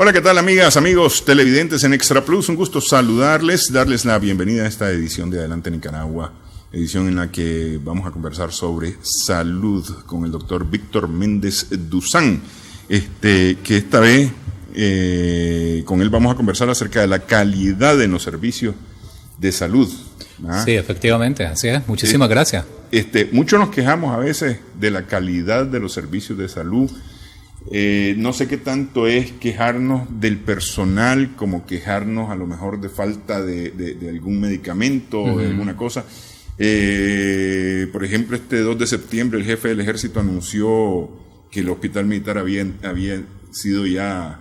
Hola, ¿qué tal, amigas, amigos televidentes en Extra Plus? Un gusto saludarles, darles la bienvenida a esta edición de Adelante Nicaragua, edición en la que vamos a conversar sobre salud con el doctor Víctor Méndez Duzán, que esta vez con él vamos a conversar acerca de la calidad en los servicios de salud. ¿Ah? Sí, efectivamente, así es. Muchísimas gracias. Muchos nos quejamos a veces de la calidad de los servicios de salud. No sé qué tanto es quejarnos del personal como quejarnos a lo mejor de falta de algún medicamento o de alguna cosa. Por ejemplo, este 2 de septiembre el jefe del ejército anunció que el hospital militar había sido ya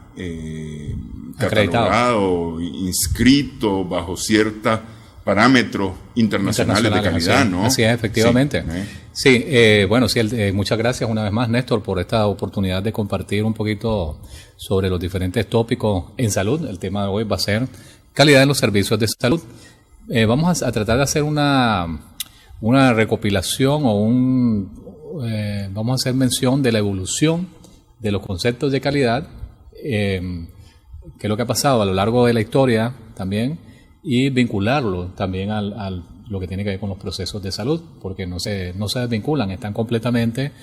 catalogado, inscrito bajo ciertos parámetros internacionales de calidad, sí. ¿no? Así es, efectivamente. Sí, muchas gracias una vez más, Néstor, por esta oportunidad de compartir un poquito sobre los diferentes tópicos en salud. El tema de hoy va a ser calidad en los servicios de salud. Vamos a tratar de hacer una recopilación vamos a hacer mención de la evolución de los conceptos de calidad, que es lo que ha pasado a lo largo de la historia también, y vincularlo también a lo que tiene que ver con los procesos de salud, porque no se desvinculan, están completamente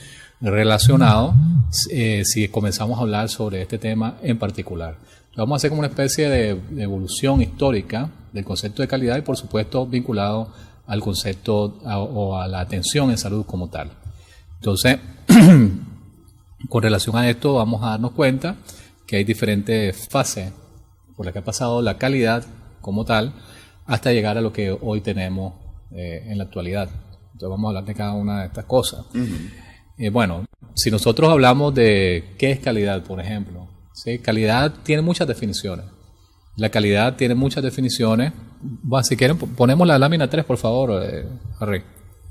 relacionados si comenzamos a hablar sobre este tema en particular. Vamos a hacer como una especie de evolución histórica del concepto de calidad y, por supuesto, vinculado al concepto o a la atención en salud como tal. Entonces, con relación a esto, vamos a darnos cuenta que hay diferentes fases por las que ha pasado la calidad como tal, hasta llegar a lo que hoy tenemos en la actualidad. Entonces vamos a hablar de cada una de estas cosas. Bueno, si nosotros hablamos de qué es calidad, por ejemplo, ¿sí? Calidad tiene muchas definiciones. La calidad tiene muchas definiciones. Bueno, si quieren, ponemos la lámina 3, por favor, Harry.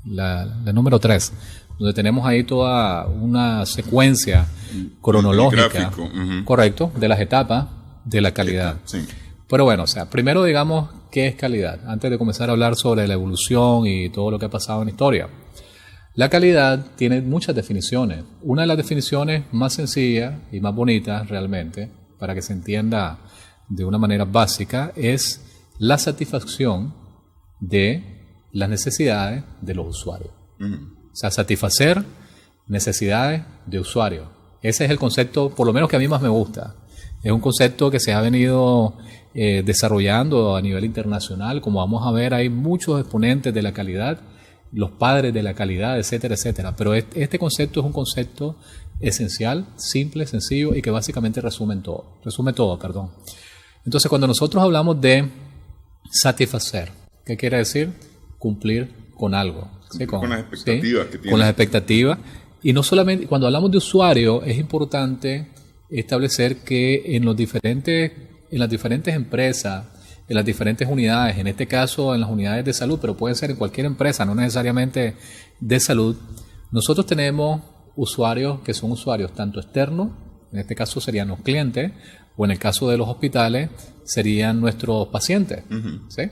La número 3, donde tenemos ahí toda una secuencia cronológica, correcto, de las etapas de la calidad. Sí. Pero bueno, primero digamos qué es calidad, antes de comenzar a hablar sobre la evolución y todo lo que ha pasado en la historia. La calidad tiene muchas definiciones. Una de las definiciones más sencillas y más bonitas realmente, para que se entienda de una manera básica, es la satisfacción de las necesidades de los usuarios. O sea, satisfacer necesidades de usuarios. Ese es el concepto, por lo menos que a mí más me gusta. Es un concepto que se ha venido desarrollando a nivel internacional. Como vamos a ver, hay muchos exponentes de la calidad, los padres de la calidad, etcétera, etcétera. Pero este concepto es un concepto esencial, simple, sencillo y que básicamente resume todo. Entonces, cuando nosotros hablamos de satisfacer, ¿qué quiere decir? Cumplir con algo. ¿Sí? Con las expectativas que tiene. Con las expectativas. Y no solamente, cuando hablamos de usuario, es importante establecer que en las diferentes empresas, en las diferentes unidades, en este caso en las unidades de salud, pero puede ser en cualquier empresa, no necesariamente de salud, nosotros tenemos usuarios que son usuarios tanto externos, en este caso serían los clientes, o en el caso de los hospitales serían nuestros pacientes, ¿sí?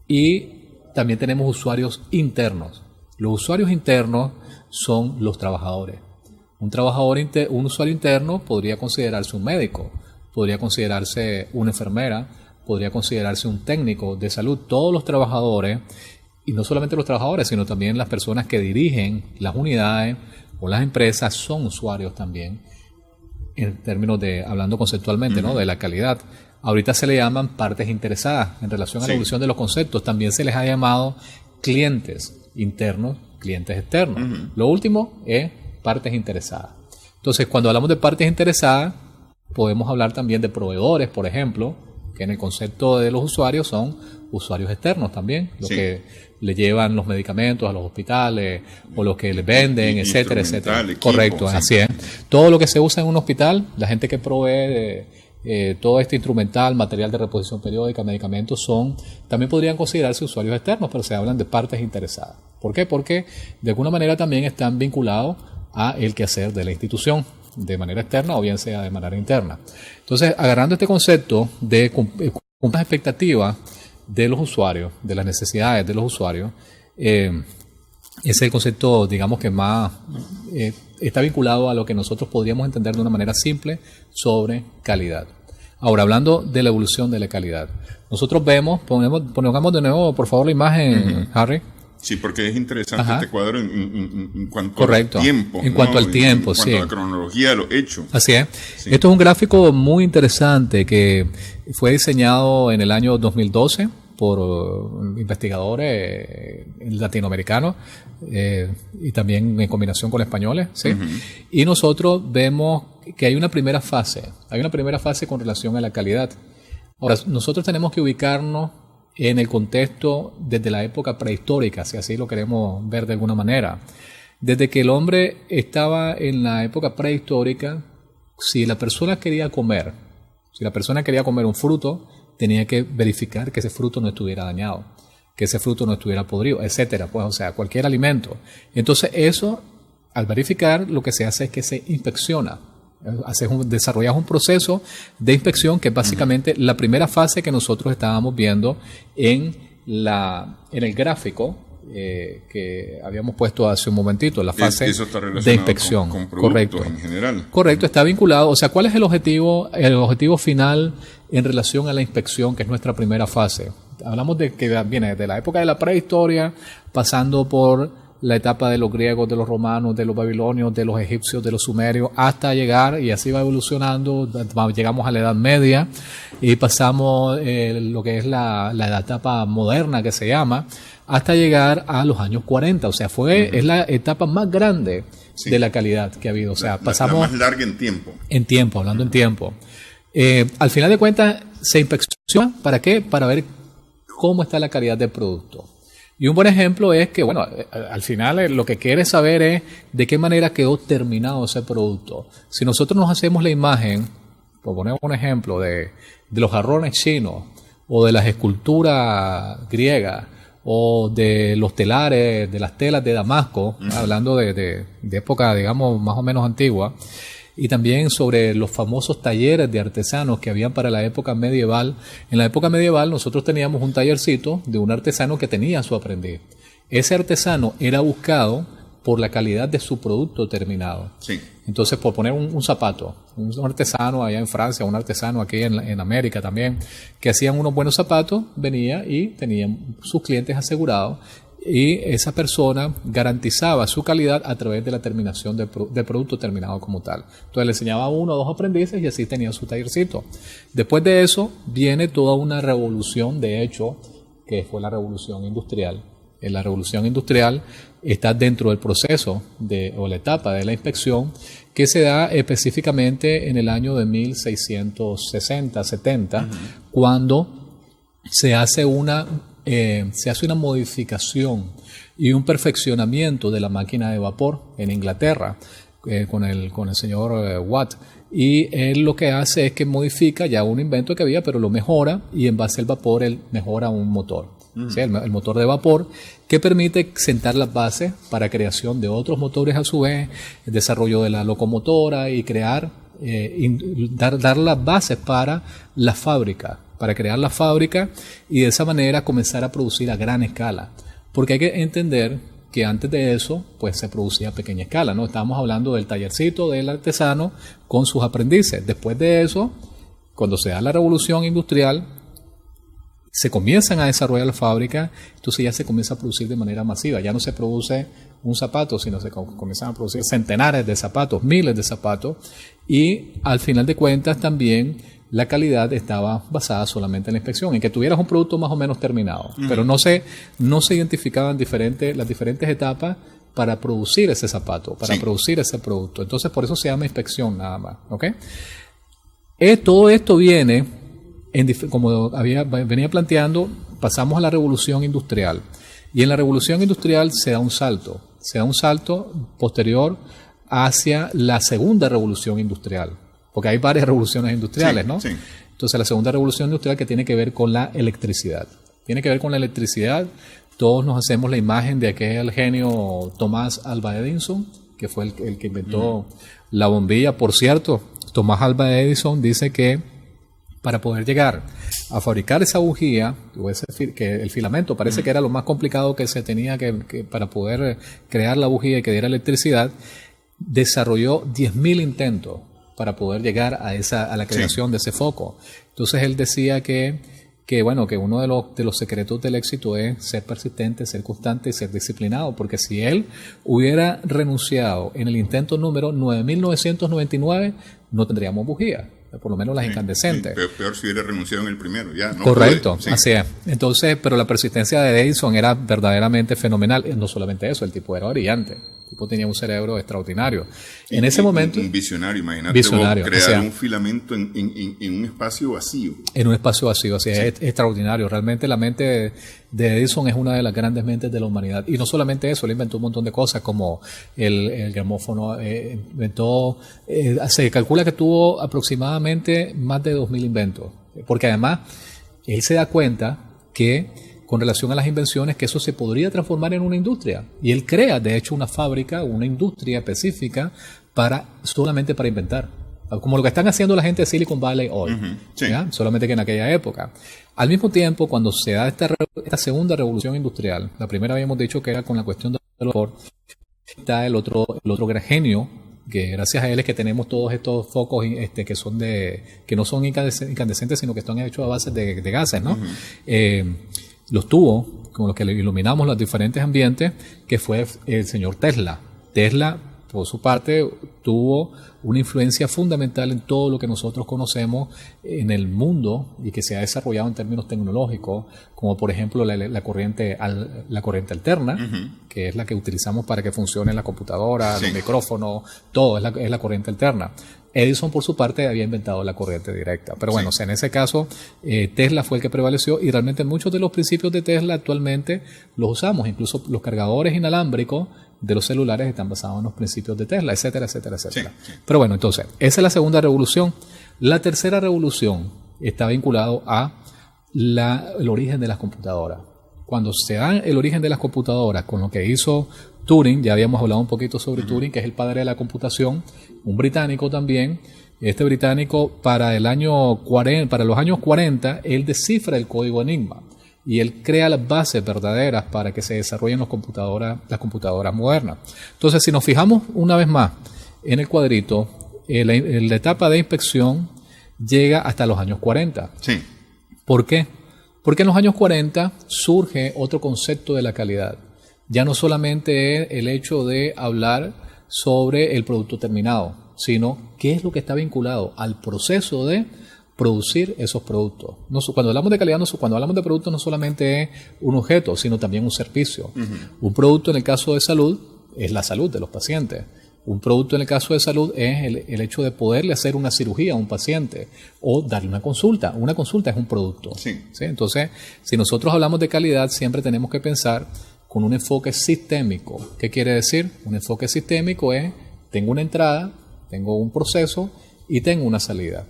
Y también tenemos usuarios internos. Los usuarios internos son los trabajadores. Un usuario interno podría considerarse un médico, podría considerarse una enfermera, podría considerarse un técnico de salud. Todos los trabajadores, y no solamente los trabajadores, sino también las personas que dirigen las unidades o las empresas son usuarios también, en términos de, hablando conceptualmente, ¿no? De la calidad. Ahorita se le llaman partes interesadas en relación a la evolución de los conceptos. También se les ha llamado clientes internos, clientes externos. Lo último es partes interesadas. Entonces, cuando hablamos de partes interesadas, podemos hablar también de proveedores, por ejemplo, que en el concepto de los usuarios son usuarios externos también, los que le llevan los medicamentos a los hospitales o los que les venden, etcétera, etcétera. Equipo, correcto, sí. Así es. Todo lo que se usa en un hospital, la gente que provee todo este instrumental, material de reposición periódica, medicamentos, también podrían considerarse usuarios externos, pero se hablan de partes interesadas. ¿Por qué? Porque de alguna manera también están vinculados a el quehacer de la institución, de manera externa o bien sea de manera interna. Entonces, agarrando este concepto de cumplir las expectativas de los usuarios, de las necesidades de los usuarios, ese es el concepto, digamos, que más está vinculado a lo que nosotros podríamos entender de una manera simple sobre calidad. Ahora, hablando de la evolución de la calidad, nosotros vemos, pongamos de nuevo, por favor, la imagen, Harry. Sí, porque es interesante este cuadro en cuanto Correcto. al tiempo. En cuanto al tiempo, en sí. cuanto a la cronología de los hechos. Así es. Sí. Esto es un gráfico muy interesante que fue diseñado en el año 2012 por investigadores latinoamericanos y también en combinación con españoles, ¿sí? Y nosotros vemos que hay una primera fase con relación a la calidad. Ahora, nosotros tenemos que ubicarnos en el contexto desde la época prehistórica, si así lo queremos ver de alguna manera. Desde que el hombre estaba en la época prehistórica, si la persona quería comer un fruto, tenía que verificar que ese fruto no estuviera dañado, que ese fruto no estuviera podrido, etcétera, pues, o sea, cualquier alimento. Entonces, eso, al verificar, lo que se hace es que se inspecciona. Desarrollas un proceso de inspección que es básicamente la primera fase que nosotros estábamos viendo en el gráfico que habíamos puesto hace un momentito, la fase de inspección. Con correcto. En general. Correcto, está vinculado. O sea, ¿cuál es el objetivo? El objetivo final en relación a la inspección, que es nuestra primera fase. Hablamos de que viene de la época de la prehistoria, pasando por la etapa de los griegos, de los romanos, de los babilonios, de los egipcios, de los sumerios, hasta llegar, y así va evolucionando, llegamos a la Edad Media y pasamos lo que es la etapa moderna que se llama, hasta llegar a los años 40. O sea, es la etapa más grande de la calidad que ha habido. O sea, pasamos... La más larga en tiempo. En tiempo, hablando en tiempo. Al final de cuentas, se inspecciona, ¿para qué? Para ver cómo está la calidad del producto. Y un buen ejemplo es que, bueno, al final lo que quiere saber es de qué manera quedó terminado ese producto. Si nosotros nos hacemos la imagen, por poner un ejemplo, de los jarrones chinos, o de las esculturas griegas, o de los telares, de las telas de Damasco, hablando de época, digamos, más o menos antigua, y también sobre los famosos talleres de artesanos que habían para la época medieval. En la época medieval nosotros teníamos un tallercito de un artesano que tenía a su aprendiz. Ese artesano era buscado por la calidad de su producto terminado. Sí. Entonces, por poner un zapato, un artesano allá en Francia, un artesano aquí en América también, que hacían unos buenos zapatos, venía y tenían sus clientes asegurados, y esa persona garantizaba su calidad a través de la terminación del producto terminado como tal. Entonces le enseñaba a 1 o 2 aprendices y así tenía su tallercito. Después de eso viene toda una revolución, de hecho, que fue la revolución industrial. En la revolución industrial está dentro del proceso o la etapa de la inspección, que se da específicamente en el año de 1660-70, cuando se hace una modificación y un perfeccionamiento de la máquina de vapor en Inglaterra con el señor Watt. Y él lo que hace es que modifica ya un invento que había, pero lo mejora, y en base al vapor él mejora un motor. ¿Sí? El motor de vapor, que permite sentar las bases para creación de otros motores a su vez, el desarrollo de la locomotora y crear, dar las bases para la fábrica, para crear la fábrica y de esa manera comenzar a producir a gran escala. Porque hay que entender que antes de eso pues se producía a pequeña escala, ¿no? Estábamos hablando del tallercito del artesano con sus aprendices. Después de eso, cuando se da la revolución industrial, se comienzan a desarrollar la fábrica, entonces ya se comienza a producir de manera masiva. Ya no se produce un zapato, sino se comienzan a producir centenares de zapatos, miles de zapatos, y al final de cuentas también la calidad estaba basada solamente en la inspección, en que tuvieras un producto más o menos terminado, pero no se identificaban las diferentes etapas para producir ese zapato, para producir ese producto. Entonces por eso se llama inspección nada más, ¿ok? Todo esto viene, como venía planteando, pasamos a la revolución industrial, y en la revolución industrial se da un salto posterior hacia la segunda revolución industrial, porque hay varias revoluciones industriales, ¿no? Sí. Entonces la segunda revolución industrial, que tiene que ver con la electricidad. Todos nos hacemos la imagen de aquel genio Tomás Alva Edison, que fue el que inventó la bombilla. Por cierto, Tomás Alva Edison dice que para poder llegar a fabricar esa bujía, que el filamento parece que era lo más complicado que se tenía que para poder crear la bujía y que diera electricidad, desarrolló 10.000 intentos para poder llegar a la creación de ese foco. Entonces él decía que uno de los secretos del éxito es ser persistente, ser constante y ser disciplinado, porque si él hubiera renunciado en el intento número 9999, no tendríamos bujía, por lo menos las incandescentes. Peor si hubiera renunciado en el primero, ya. No correcto, puede, así es. Entonces, pero la persistencia de Edison era verdaderamente fenomenal. No solamente eso, el tipo era brillante. El tipo tenía un cerebro extraordinario. En ese momento... Un visionario, imagínate visionario, crear un filamento en un espacio vacío. En un espacio vacío, así es extraordinario. Realmente la mente de Edison es una de las grandes mentes de la humanidad. Y no solamente eso, él inventó un montón de cosas como el gramófono, se calcula que tuvo aproximadamente más de 2.000 inventos. Porque además, él se da cuenta que con relación a las invenciones, que eso se podría transformar en una industria. Y él crea, de hecho, una fábrica, una industria específica solamente para inventar. Como lo que están haciendo la gente de Silicon Valley hoy. Sí. Solamente que en aquella época. Al mismo tiempo, cuando se da esta segunda revolución industrial, la primera habíamos dicho que era con la cuestión del vapor, está el otro gran genio, que gracias a él es que tenemos todos estos focos que no son incandescentes, sino que están hechos a base de gases, ¿no? Los tuvo, con los que iluminamos los diferentes ambientes, que fue el señor Tesla. Tesla, por su parte, tuvo una influencia fundamental en todo lo que nosotros conocemos en el mundo y que se ha desarrollado en términos tecnológicos, como por ejemplo la corriente alterna, que es la que utilizamos para que funcione la computadora, los micrófonos, todo es la corriente alterna. Edison, por su parte, había inventado la corriente directa. Pero bueno, o sea, en ese caso, Tesla fue el que prevaleció y realmente muchos de los principios de Tesla actualmente los usamos. Incluso los cargadores inalámbricos de los celulares están basados en los principios de Tesla, etcétera, etcétera, etcétera. Sí. Pero bueno, entonces, esa es la segunda revolución. La tercera revolución está vinculado a el origen de las computadoras. Cuando se da el origen de las computadoras con lo que hizo Turing, ya habíamos hablado un poquito sobre Turing, que es el padre de la computación, un británico también. Este británico para los años 40, él descifra el código Enigma y él crea las bases verdaderas para que se desarrollen las computadoras modernas. Entonces, si nos fijamos una vez más en el cuadrito, la etapa de inspección llega hasta los años 40. Sí. ¿Por qué? Porque en los años 40 surge otro concepto de la calidad. Ya no solamente es el hecho de hablar sobre el producto terminado, sino qué es lo que está vinculado al proceso de producir esos productos. Cuando hablamos de calidad, cuando hablamos de productos, no solamente es un objeto, sino también un servicio. Un producto, en el caso de salud, es la salud de los pacientes. Un producto, en el caso de salud, es el hecho de poderle hacer una cirugía a un paciente o darle una consulta. Una consulta es un producto. Sí. ¿Sí? Entonces, si nosotros hablamos de calidad, siempre tenemos que pensar con un enfoque sistémico. ¿Qué quiere decir? Un enfoque sistémico es, tengo una entrada, tengo un proceso y tengo una salida.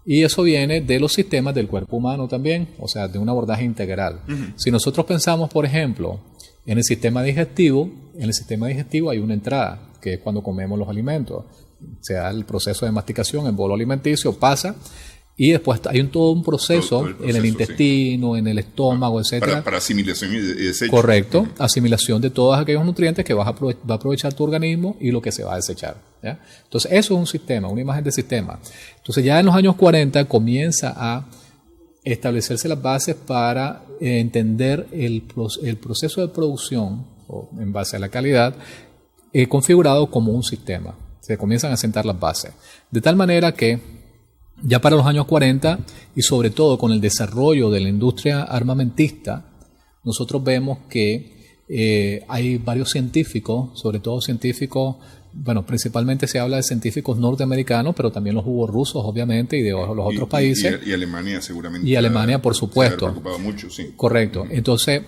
Y eso viene de los sistemas del cuerpo humano también, o sea, de un abordaje integral. Si nosotros pensamos, por ejemplo, en el sistema digestivo hay una entrada, que es cuando comemos los alimentos. Se da el proceso de masticación, el bolo alimenticio, pasa, y después hay todo un proceso, en el intestino, en el estómago, etcétera. Para asimilación y desecho. Correcto, asimilación de todos aquellos nutrientes que va a aprovechar tu organismo y lo que se va a desechar. ¿Ya? Entonces, eso es un sistema, una imagen de sistema. Entonces, ya en los años 40 comienza a establecerse las bases para entender el proceso de producción, en base a la calidad, configurado como un sistema. Se comienzan a sentar las bases. De tal manera que ya para los años 40 y sobre todo con el desarrollo de la industria armamentista, nosotros vemos que hay varios científicos, sobre todo científicos, bueno, principalmente se habla de científicos norteamericanos, pero también los hubo rusos, obviamente, y de los otros países. Y Alemania seguramente. Y Alemania, por supuesto. Se ha preocupado mucho, sí. Correcto. Entonces,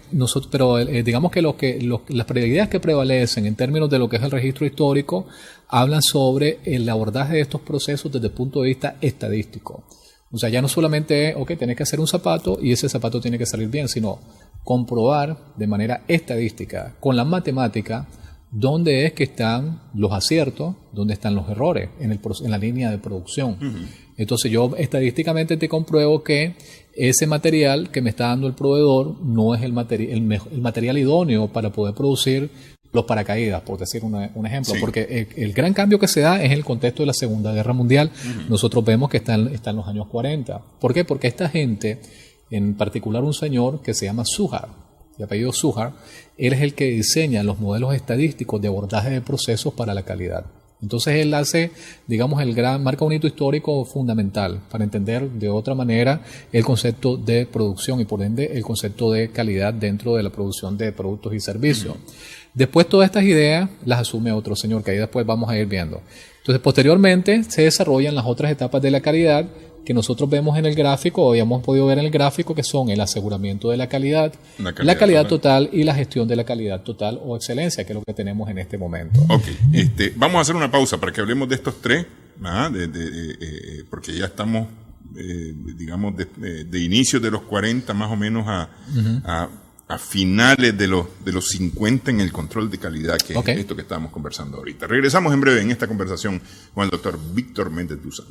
digamos que las ideas que prevalecen en términos de lo que es el registro histórico hablan sobre el abordaje de estos procesos desde el punto de vista estadístico. O sea, ya no solamente es, tenés que hacer un zapato y ese zapato tiene que salir bien, sino comprobar de manera estadística, con la matemática, dónde es que están los aciertos, dónde están los errores en la línea de producción. Entonces yo estadísticamente te compruebo que ese material que me está dando el proveedor no es el material idóneo para poder producir los paracaídas, por decir un ejemplo, Sí. porque el gran cambio que se da es en el contexto de la Segunda Guerra Mundial. Nosotros vemos que está en los años 40. ¿Por qué? Porque esta gente, en particular un señor que se llama Suhar, de apellido Suhar, él es el que diseña los modelos estadísticos de abordaje de procesos para la calidad. Entonces él hace, digamos, marca un hito histórico fundamental para entender de otra manera el concepto de producción y por ende el concepto de calidad dentro de la producción de productos y servicios. Después todas estas ideas las asume otro señor que ahí después vamos a ir viendo. Entonces posteriormente se desarrollan las otras etapas de la calidad que nosotros vemos en el gráfico, o hemos podido ver en el gráfico, que son el aseguramiento de la calidad total y la gestión de la calidad total o excelencia, que es lo que tenemos en este momento. Ok, vamos a hacer una pausa para que hablemos de estos tres, porque ya estamos, digamos, de inicios de los 40 más o menos a finales de los 50 en el control de calidad, que es esto que estamos conversando ahorita. Regresamos en breve en esta conversación con el doctor Víctor Méndez Duzán.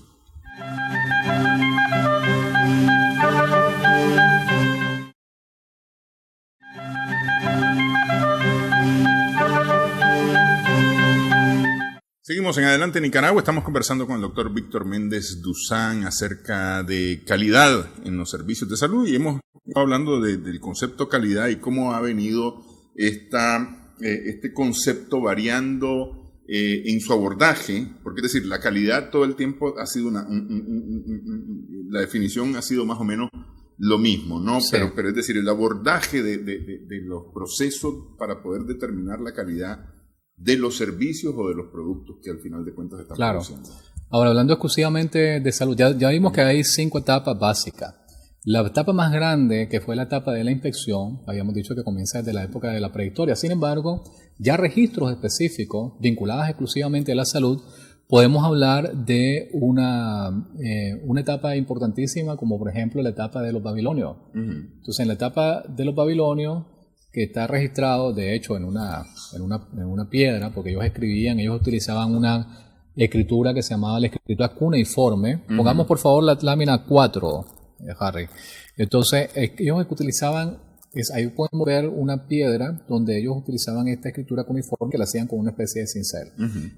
Seguimos en Adelante Nicaragua, estamos conversando con el doctor Víctor Méndez Duzán acerca de calidad en los servicios de salud y hemos estado hablando del concepto calidad y cómo ha venido este concepto variando en su abordaje, porque es decir, la calidad todo el tiempo ha sido la definición ha sido más o menos lo mismo, ¿no? Sí. Pero es decir, el abordaje de los procesos para poder determinar la calidad de los servicios o de los productos que al final de cuentas están produciendo. Ahora, hablando exclusivamente de salud, ya vimos que hay 5 etapas básicas. La etapa más grande, que fue la etapa de la inspección, habíamos dicho que comienza desde la época de la prehistoria. Sin embargo, ya registros específicos vinculados exclusivamente a la salud, podemos hablar de una etapa importantísima, como por ejemplo la etapa de los babilonios. Entonces, en la etapa de los babilonios, que está registrado, de hecho, en una piedra, porque ellos utilizaban una escritura que se llamaba la escritura cuneiforme. Pongamos, por favor, la lámina 4, Harry. Entonces, ellos utilizaban, ahí podemos ver una piedra donde ellos utilizaban esta escritura cuneiforme que la hacían con una especie de cincel.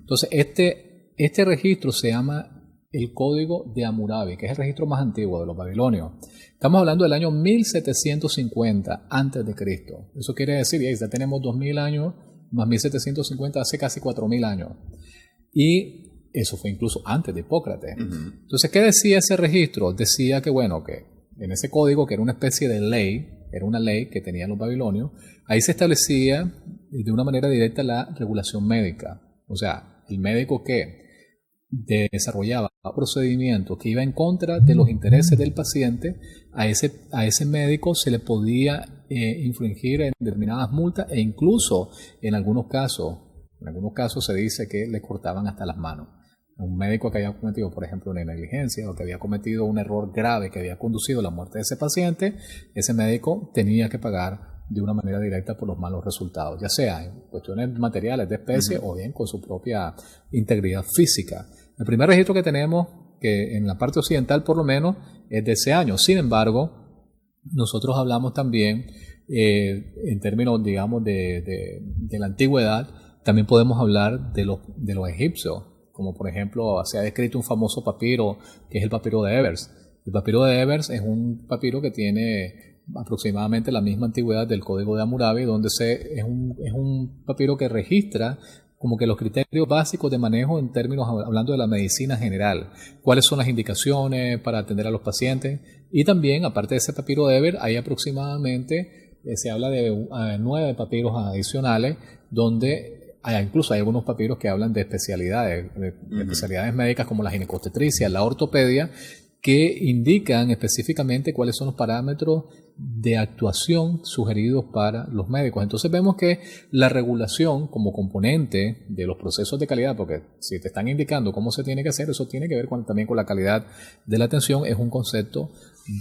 Entonces, este registro se llama el Código de Hammurabi, que es el registro más antiguo de los babilonios. Estamos hablando del año 1750 antes de Cristo. Eso quiere decir, ya tenemos 2000 años más 1750, hace casi 4000 años. Y eso fue incluso antes de Hipócrates. Entonces, ¿qué decía ese registro? Decía que, que en ese código, que era una especie de ley, era una ley que tenían los babilonios, ahí se establecía de una manera directa la regulación médica. O sea, el médico que desarrollaba procedimientos que iba en contra de los intereses del paciente, a ese médico se le podía infringir en determinadas multas e incluso en algunos casos se dice que le cortaban hasta las manos. Un médico que había cometido, por ejemplo, una negligencia o que había cometido un error grave que había conducido a la muerte de ese paciente, ese médico tenía que pagar de una manera directa por los malos resultados, ya sea en cuestiones materiales de especie o bien con su propia integridad física. El primer registro que tenemos, que en la parte occidental por lo menos, es de ese año. Sin embargo, nosotros hablamos también, en términos, digamos, de la antigüedad, también podemos hablar de los egipcios, como por ejemplo se ha descrito un famoso papiro, que es el papiro de Ebers. El papiro de Ebers es un papiro que tiene aproximadamente la misma antigüedad del Código de Hammurabi, donde es un papiro que registra como que los criterios básicos de manejo en términos, hablando de la medicina general, cuáles son las indicaciones para atender a los pacientes, y también, aparte de ese papiro de Eber, hay aproximadamente, se habla de 9 papiros adicionales, donde incluso hay algunos papiros que hablan de especialidades, especialidades médicas como la ginecobstetricia, la ortopedia, que indican específicamente cuáles son los parámetros de actuación sugeridos para los médicos. Entonces vemos que la regulación como componente de los procesos de calidad, porque si te están indicando cómo se tiene que hacer, eso tiene que ver también con la calidad de la atención, es un concepto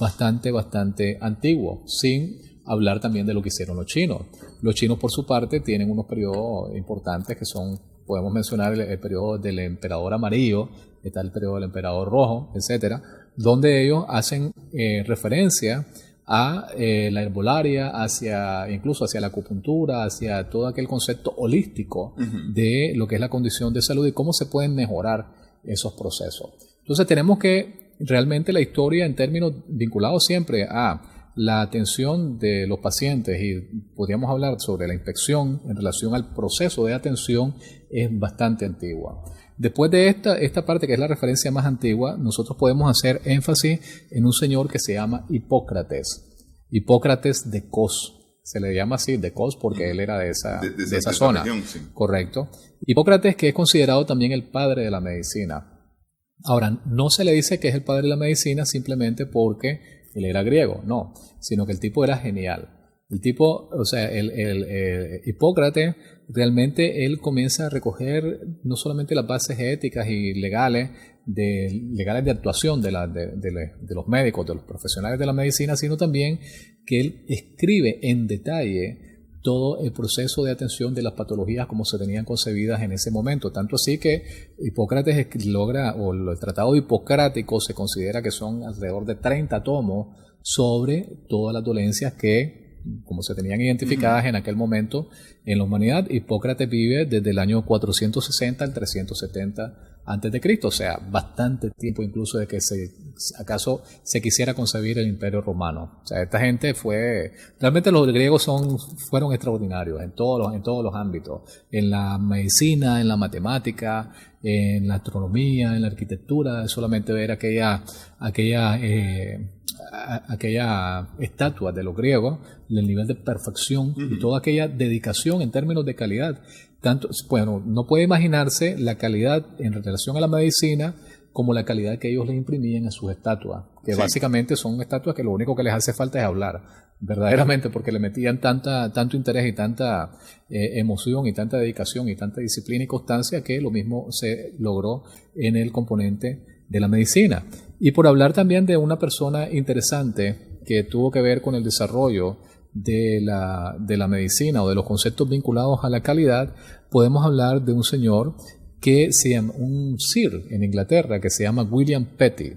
bastante antiguo, sin hablar también de lo que hicieron los chinos. Los chinos, por su parte, tienen unos periodos importantes que son, podemos mencionar el periodo del emperador amarillo, está el periodo del emperador rojo, etcétera, donde ellos hacen referencia a la herbolaria, incluso hacia la acupuntura, hacia todo aquel concepto holístico de lo que es la condición de salud y cómo se pueden mejorar esos procesos. Entonces tenemos que realmente la historia en términos vinculados siempre a la atención de los pacientes, y podríamos hablar sobre la inspección en relación al proceso de atención, es bastante antigua. Después de esta parte, que es la referencia más antigua, nosotros podemos hacer énfasis en un señor que se llama Hipócrates. Hipócrates de Cos. Se le llama así, de Cos, porque él era de esa zona. Región, sí. Correcto. Hipócrates, que es considerado también el padre de la medicina. Ahora, no se le dice que es el padre de la medicina simplemente porque él era griego, no, sino que el tipo era genial. El tipo, o sea, Hipócrates, realmente él comienza a recoger no solamente las bases éticas y legales de actuación de los médicos, de los profesionales de la medicina, sino también que él escribe en detalle todo el proceso de atención de las patologías como se tenían concebidas en ese momento. Tanto así que Hipócrates el Tratado Hipocrático se considera que son alrededor de 30 tomos sobre todas las dolencias que, como se tenían identificadas en aquel momento en la humanidad. Hipócrates vive desde el año 460 al 370 a.C., o sea, bastante tiempo incluso de que acaso se quisiera concebir el Imperio Romano. O sea, esta gente realmente los griegos fueron extraordinarios en todos los ámbitos, en la medicina, en la matemática, en la astronomía, en la arquitectura. Solamente ver aquella estatua de los griegos, el nivel de perfección y toda aquella dedicación en términos de calidad. No puede imaginarse la calidad en relación a la medicina como la calidad que ellos le imprimían a sus estatuas, que básicamente son estatuas que lo único que les hace falta es hablar, verdaderamente, porque le metían tanto interés y tanta emoción y tanta dedicación y tanta disciplina y constancia, que lo mismo se logró en el componente de la medicina. Y por hablar también de una persona interesante que tuvo que ver con el desarrollo de la medicina o de los conceptos vinculados a la calidad, podemos hablar de un señor que se llama, un sir en Inglaterra, que se llama William Petty.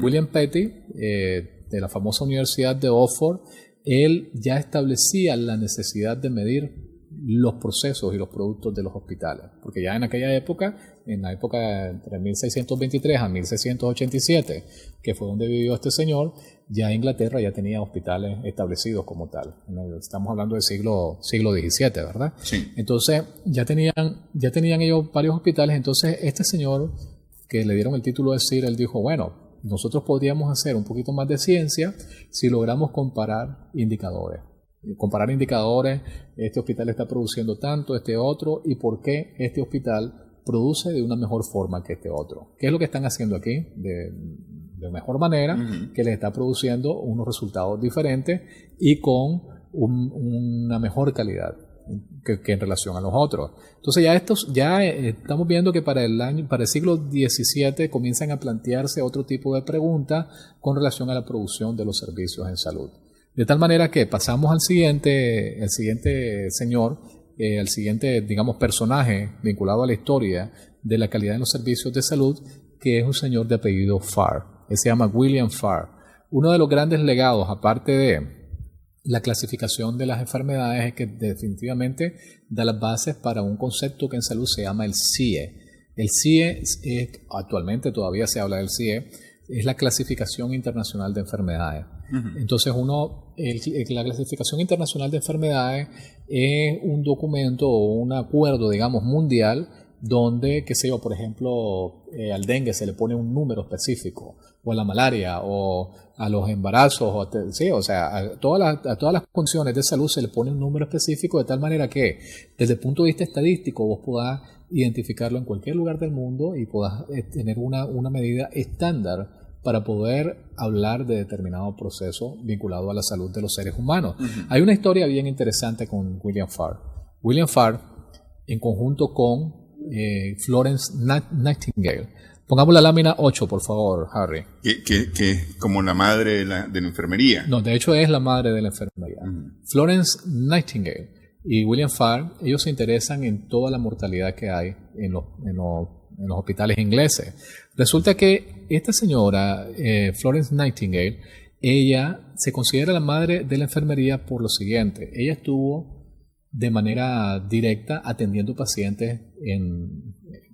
William Petty, de la famosa Universidad de Oxford, él ya establecía la necesidad de medir los procesos y los productos de los hospitales, porque ya en aquella época, en la época entre 1623 a 1687, que fue donde vivió este señor, ya Inglaterra ya tenía hospitales establecidos como tal. Estamos hablando del siglo XVII, ¿verdad? Sí. Entonces ya tenían ellos varios hospitales. Entonces este señor, que le dieron el título de Sir, él dijo, bueno, nosotros podríamos hacer un poquito más de ciencia si logramos comparar indicadores. Este hospital está produciendo tanto, este otro, y por qué este hospital produce de una mejor forma que este otro. ¿Qué es lo que están haciendo aquí de mejor manera, que les está produciendo unos resultados diferentes y con una mejor calidad que en relación a los otros? Entonces ya estamos viendo que para el siglo XVII comienzan a plantearse otro tipo de preguntas con relación a la producción de los servicios en salud. De tal manera que pasamos al siguiente señor, al siguiente, digamos, personaje vinculado a la historia de la calidad de los servicios de salud, que es un señor de apellido Farr. Él se llama William Farr. Uno de los grandes legados, aparte de la clasificación de las enfermedades, es que definitivamente da las bases para un concepto que en salud se llama el CIE. El CIE, actualmente todavía se habla del CIE, es la clasificación internacional de enfermedades. Entonces la clasificación internacional de enfermedades es un documento o un acuerdo, digamos, mundial, donde, qué sé yo, por ejemplo, al dengue se le pone un número específico, o a la malaria, o a los embarazos, a todas las condiciones de salud se le pone un número específico, de tal manera que desde el punto de vista estadístico vos podás identificarlo en cualquier lugar del mundo y podás tener una medida estándar para poder hablar de determinado proceso vinculado a la salud de los seres humanos. Hay una historia bien interesante con William Farr. William Farr, en conjunto con Florence Nightingale. Pongamos la lámina 8, por favor, Harry. Que es como la madre de la enfermería. No, de hecho es la madre de la enfermería. Florence Nightingale y William Farr, ellos se interesan en toda la mortalidad que hay en los hospitales ingleses. Resulta que esta señora, Florence Nightingale, ella se considera la madre de la enfermería por lo siguiente. Ella estuvo de manera directa atendiendo pacientes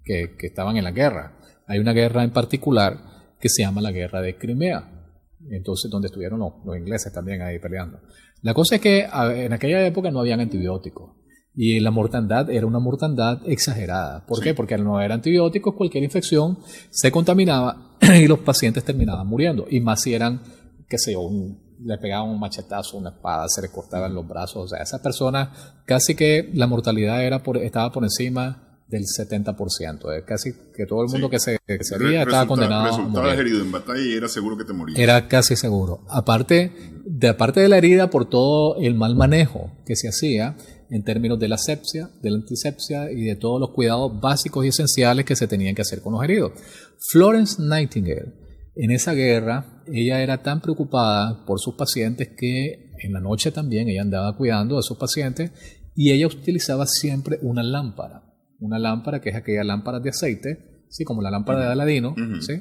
que estaban en la guerra. Hay una guerra en particular que se llama la Guerra de Crimea, entonces donde estuvieron los ingleses también ahí peleando. La cosa es que en aquella época no habían antibióticos y la mortandad era una mortandad exagerada. ¿Por qué? Porque al no haber antibióticos cualquier infección se contaminaba y los pacientes terminaban muriendo, y más si eran, qué sé yo, le pegaban un machetazo, una espada, se les cortaban los brazos. O sea, esas personas casi que la mortalidad estaba por encima del 70%. Casi que todo el mundo que se hería estaba condenado a morir. Resultabas herido en batalla y era seguro que te morías. Era casi seguro. Aparte de la herida, por todo el mal manejo que se hacía en términos de la asepsia, de la antisepsia y de todos los cuidados básicos y esenciales que se tenían que hacer con los heridos. Florence Nightingale, en esa guerra, ella era tan preocupada por sus pacientes que en la noche también ella andaba cuidando a sus pacientes, y ella utilizaba siempre una lámpara. Una lámpara que es aquella lámpara de aceite, ¿sí? Como la lámpara de Aladino, ¿sí?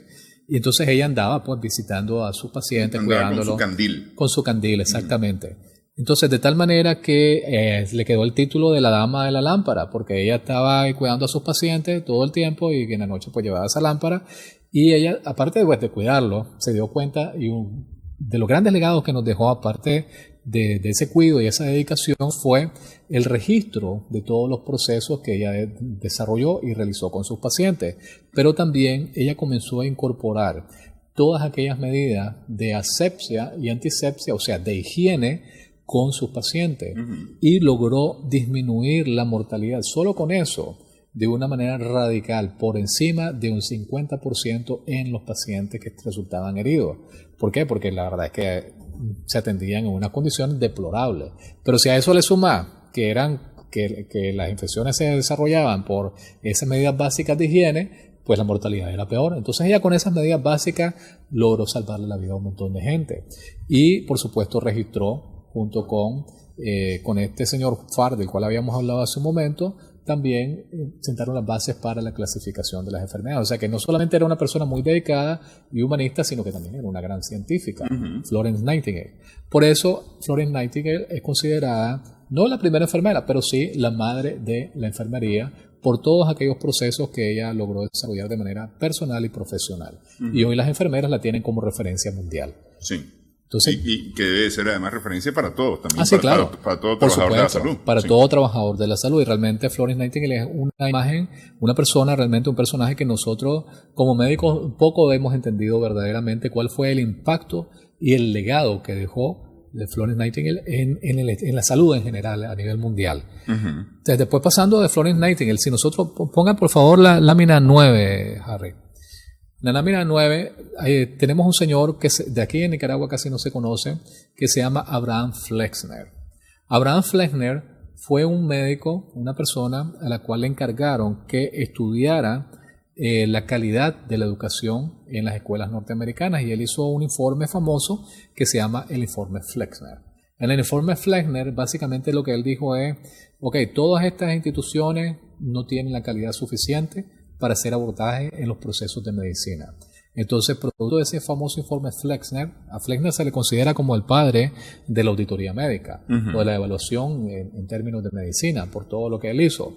Y entonces ella andaba pues visitando a sus pacientes, cuidándolos. Con su candil. Con su candil, exactamente. Entonces, de tal manera que le quedó el título de la dama de la lámpara, porque ella estaba cuidando a sus pacientes todo el tiempo y en la noche pues llevaba esa lámpara. Y ella, aparte de cuidarlo, se dio cuenta de los grandes legados que nos dejó, aparte de ese cuidado y esa dedicación, fue el registro de todos los procesos que ella desarrolló y realizó con sus pacientes. Pero también ella comenzó a incorporar todas aquellas medidas de asepsia y antisepsia, o sea, de higiene con sus pacientes, y logró disminuir la mortalidad solo con eso de una manera radical, por encima de un 50% en los pacientes que resultaban heridos. ¿Por qué? Porque la verdad es que se atendían en unas condiciones deplorables. Pero si a eso le suma que las infecciones se desarrollaban por esas medidas básicas de higiene, pues la mortalidad era peor. Entonces ella, con esas medidas básicas, logró salvarle la vida a un montón de gente. Y por supuesto registró, junto con este señor Farr, del cual habíamos hablado hace un momento, también sentaron las bases para la clasificación de las enfermedades. O sea que no solamente era una persona muy dedicada y humanista, sino que también era una gran científica, Florence Nightingale. Por eso Florence Nightingale es considerada no la primera enfermera, pero sí la madre de la enfermería, por todos aquellos procesos que ella logró desarrollar de manera personal y profesional. Y hoy las enfermeras la tienen como referencia mundial. Sí. Entonces, y que debe ser además referencia para todos también, sí, claro, para todo trabajador de la salud. Para todo trabajador de la salud. Y realmente Florence Nightingale es una imagen, una persona, realmente un personaje que nosotros como médicos poco hemos entendido verdaderamente cuál fue el impacto y el legado que dejó de Florence Nightingale en la salud en general a nivel mundial. Entonces, después, pasando de Florence Nightingale, si nosotros, pongan por favor la lámina 9, Harry. En la lámina 9 tenemos un señor que de aquí en Nicaragua casi no se conoce, que se llama Abraham Flexner. Abraham Flexner fue un médico, una persona a la cual le encargaron que estudiara la calidad de la educación en las escuelas norteamericanas, y él hizo un informe famoso que se llama el informe Flexner. En el informe Flexner, básicamente lo que él dijo es, todas estas instituciones no tienen la calidad suficiente para hacer abordaje en los procesos de medicina. Entonces, producto de ese famoso informe Flexner, a Flexner se le considera como el padre de la auditoría médica, o de la evaluación en términos de medicina, por todo lo que él hizo.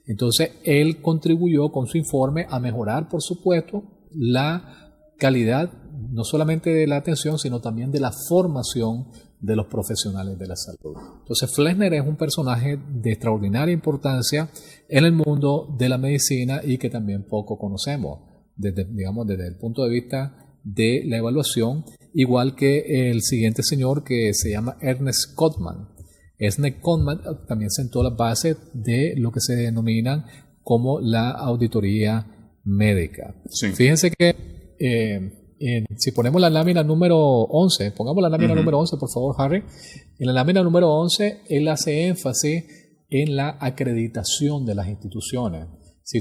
Entonces, él contribuyó con su informe a mejorar, por supuesto, la calidad, no solamente de la atención, sino también de la formación de los profesionales de la salud. Entonces, Flexner es un personaje de extraordinaria importancia en el mundo de la medicina y que también poco conocemos, desde el punto de vista de la evaluación, igual que el siguiente señor, que se llama Ernest Gottman. Ernest Gottman también sentó las bases de lo que se denominan como la auditoría médica. Sí. Fíjense que si ponemos la lámina número 11, pongamos la lámina número 11, por favor, Harry. En la lámina número 11, él hace énfasis en la acreditación de las instituciones. Si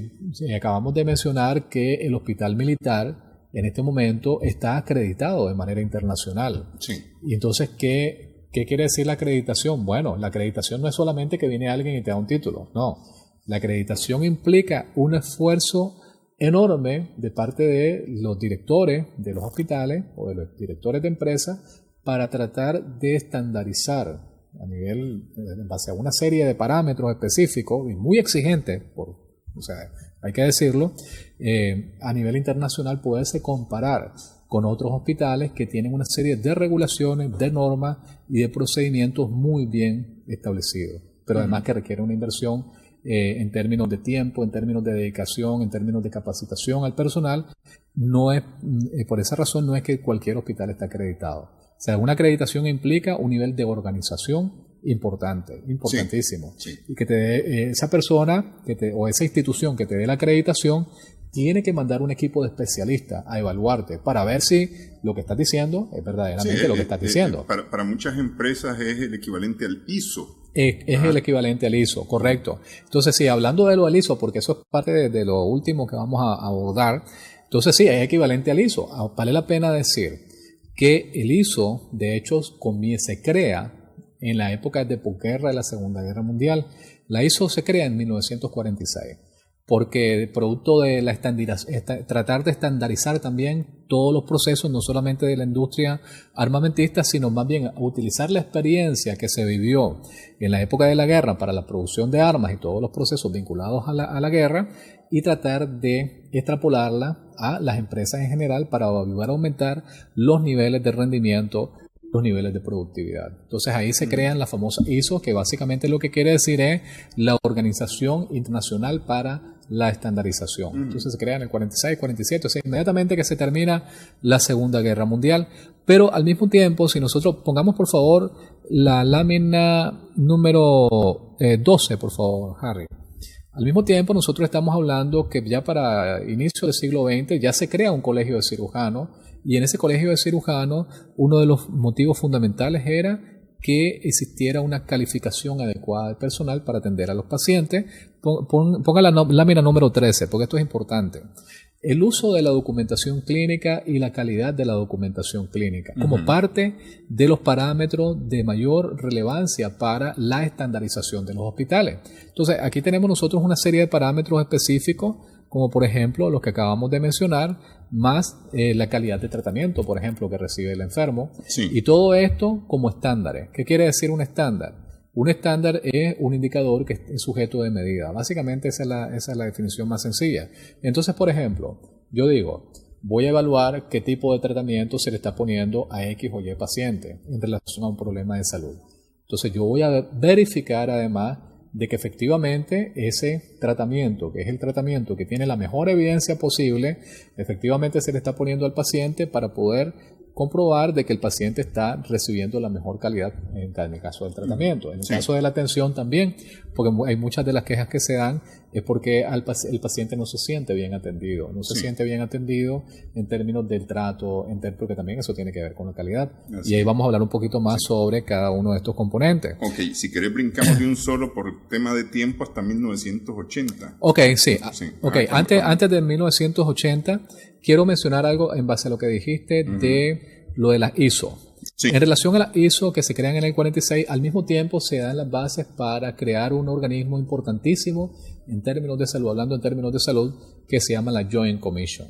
acabamos de mencionar que el hospital militar en este momento está acreditado de manera internacional. Sí. Y entonces, ¿qué quiere decir la acreditación? Bueno, la acreditación no es solamente que viene alguien y te da un título, no. La acreditación implica un esfuerzo enorme de parte de los directores de los hospitales o de los directores de empresas para tratar de estandarizar a nivel, en base a una serie de parámetros específicos y muy exigentes, o sea, hay que decirlo, a nivel internacional poderse comparar con otros hospitales que tienen una serie de regulaciones, de normas y de procedimientos muy bien establecidos, pero además que requiere una inversión en términos de tiempo, en términos de dedicación, en términos de capacitación al personal. No es, por esa razón no es que cualquier hospital está acreditado. O sea, una acreditación implica un nivel de organización importantísimo. Sí. Y que te dé, esa persona o esa institución que te dé la acreditación tiene que mandar un equipo de especialistas a evaluarte para ver si lo que estás diciendo es verdaderamente lo que estás diciendo. Para muchas empresas es el equivalente al ISO. Es el equivalente al ISO, correcto. Entonces, sí, hablando de lo del ISO, porque eso es parte de lo último que vamos a abordar, entonces sí, es equivalente al ISO. Vale la pena decir que el ISO, de hecho, se crea en la época de posguerra de la Segunda Guerra Mundial. La ISO se crea en 1946. Porque producto de tratar de estandarizar también todos los procesos, no solamente de la industria armamentista, sino más bien utilizar la experiencia que se vivió en la época de la guerra para la producción de armas y todos los procesos vinculados a la guerra, y tratar de extrapolarla a las empresas en general para ayudar a aumentar los niveles de rendimiento, los niveles de productividad. Entonces ahí se crean la famosa ISO, que básicamente lo que quiere decir es la Organización Internacional para la Estandarización. Entonces se crea en el 46, 47, o sea, inmediatamente que se termina la Segunda Guerra Mundial. Pero al mismo tiempo, si nosotros pongamos por favor la lámina número 12, por favor, Harry. Al mismo tiempo, nosotros estamos hablando que ya para inicio del siglo XX ya se crea un colegio de cirujanos, y en ese colegio de cirujanos uno de los motivos fundamentales era que existiera una calificación adecuada del personal para atender a los pacientes. Ponga la lámina número 13, porque esto es importante. El uso de la documentación clínica y la calidad de la documentación clínica como parte de los parámetros de mayor relevancia para la estandarización de los hospitales. Entonces, aquí tenemos nosotros una serie de parámetros específicos, como por ejemplo los que acabamos de mencionar, más la calidad de tratamiento, por ejemplo, que recibe el enfermo. Sí. Y todo esto como estándares. ¿Qué quiere decir un estándar? Un estándar es un indicador que es sujeto de medida. Básicamente esa es la definición más sencilla. Entonces, por ejemplo, yo digo, voy a evaluar qué tipo de tratamiento se le está poniendo a X o Y paciente en relación a un problema de salud. Entonces, yo voy a verificar además de que efectivamente ese tratamiento, que es el tratamiento que tiene la mejor evidencia posible, efectivamente se le está poniendo al paciente para poder comprobar de que el paciente está recibiendo la mejor calidad en el caso del tratamiento. En el caso de la atención también, porque hay muchas de las quejas que se dan es porque el paciente no se siente bien atendido. No se siente bien atendido en términos del trato, porque también eso tiene que ver con la calidad. Y ahí vamos a hablar un poquito más sobre cada uno de estos componentes. Ok, si querés brincamos de un solo por tema de tiempo hasta 1980. Ok, sí. Okay. Antes de 1980, quiero mencionar algo en base a lo que dijiste de lo de las ISO. Sí. En relación a las ISO que se crean en el 46, al mismo tiempo se dan las bases para crear un organismo importantísimo en términos de salud, hablando en términos de salud, que se llama la Joint Commission.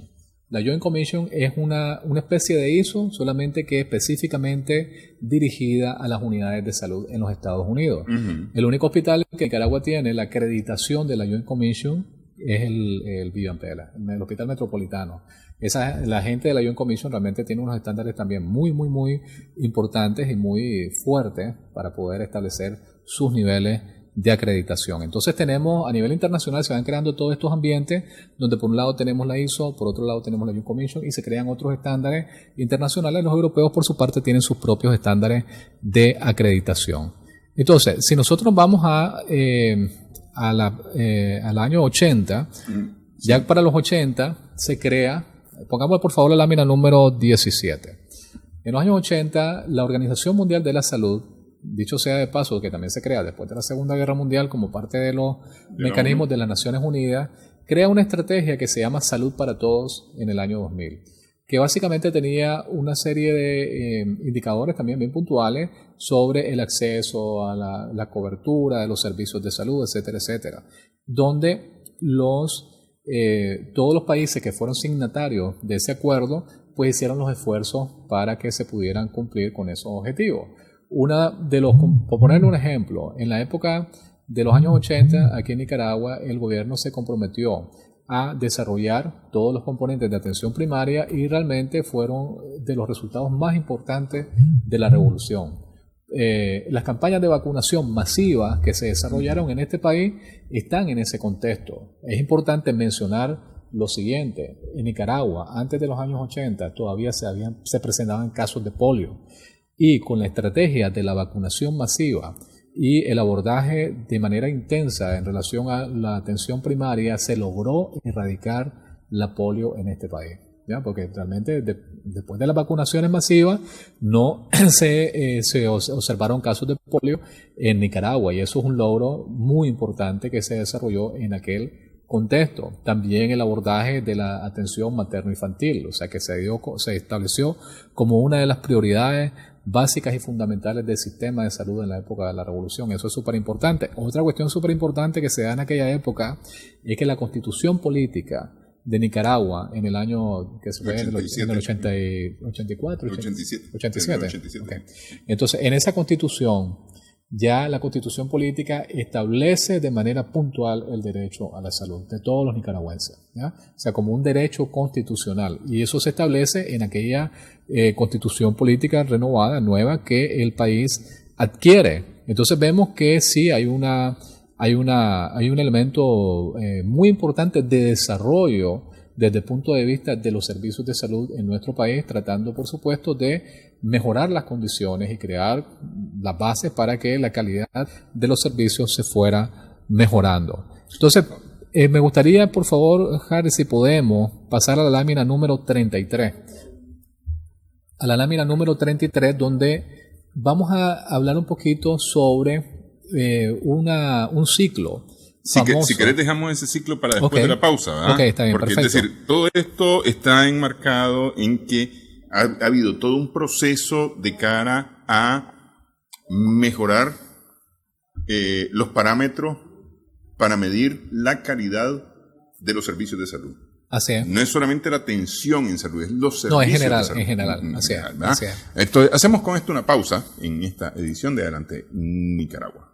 La Joint Commission es una especie de ISO, solamente que específicamente dirigida a las unidades de salud en los Estados Unidos. El único hospital que Nicaragua tiene la acreditación de la Joint Commission es el Vivian Pela, el Hospital Metropolitano. La gente de la Joint Commission realmente tiene unos estándares también muy, muy, muy importantes y muy fuertes para poder establecer sus niveles de acreditación. Entonces tenemos, a nivel internacional se van creando todos estos ambientes donde por un lado tenemos la ISO, por otro lado tenemos la Joint Commission y se crean otros estándares internacionales. Los europeos por su parte tienen sus propios estándares de acreditación. Entonces, si nosotros vamos al año 80, ya para los 80 se crea, pongamos por favor la lámina número 17. En los años 80, la Organización Mundial de la Salud, dicho sea de paso, que también se crea después de la Segunda Guerra Mundial como parte de los mecanismos de las Naciones Unidas, crea una estrategia que se llama Salud para Todos en el año 2000, que básicamente tenía una serie de indicadores también bien puntuales sobre el acceso a la cobertura de los servicios de salud, etcétera, etcétera, donde todos los países que fueron signatarios de ese acuerdo pues hicieron los esfuerzos para que se pudieran cumplir con esos objetivos. Por ponerle un ejemplo, en la época de los años 80, aquí en Nicaragua, el gobierno se comprometió a desarrollar todos los componentes de atención primaria y realmente fueron de los resultados más importantes de la revolución. Las campañas de vacunación masiva que se desarrollaron en este país están en ese contexto. Es importante mencionar lo siguiente: en Nicaragua, antes de los años 80, todavía se presentaban casos de polio, y con la estrategia de la vacunación masiva y el abordaje de manera intensa en relación a la atención primaria, se logró erradicar la polio en este país, ¿ya? Porque realmente después de las vacunaciones masivas no se observaron casos de polio en Nicaragua, y eso es un logro muy importante que se desarrolló en aquel contexto. También el abordaje de la atención materno-infantil, o sea que se estableció como una de las prioridades básicas y fundamentales del sistema de salud en la época de la revolución. Eso es súper importante. Otra cuestión súper importante que se da en aquella época es que la constitución política de Nicaragua en el año que se fue en el 84, 87. Okay. Entonces, en esa constitución, ya la constitución política establece de manera puntual el derecho a la salud de todos los nicaragüenses, ¿ya? O sea, como un derecho constitucional, y eso se establece en aquella constitución política renovada, nueva, que el país adquiere. Entonces vemos que sí hay un elemento muy importante de desarrollo desde el punto de vista de los servicios de salud en nuestro país, tratando por supuesto de mejorar las condiciones y crear las bases para que la calidad de los servicios se fuera mejorando. Entonces, me gustaría, por favor, Harry, si podemos pasar a la lámina número 33. A la lámina número 33, donde vamos a hablar un poquito sobre un ciclo. Si querés dejamos ese ciclo para después de la pausa, ¿verdad? Okay, está bien, porque, perfecto. es decir, todo esto está enmarcado en que ha habido todo un proceso de cara a mejorar los parámetros para medir la calidad de los servicios de salud. Así es. No es solamente la atención en salud, es los servicios en general, de salud. En general, así es. Entonces, hacemos con esto una pausa en esta edición de Adelante Nicaragua.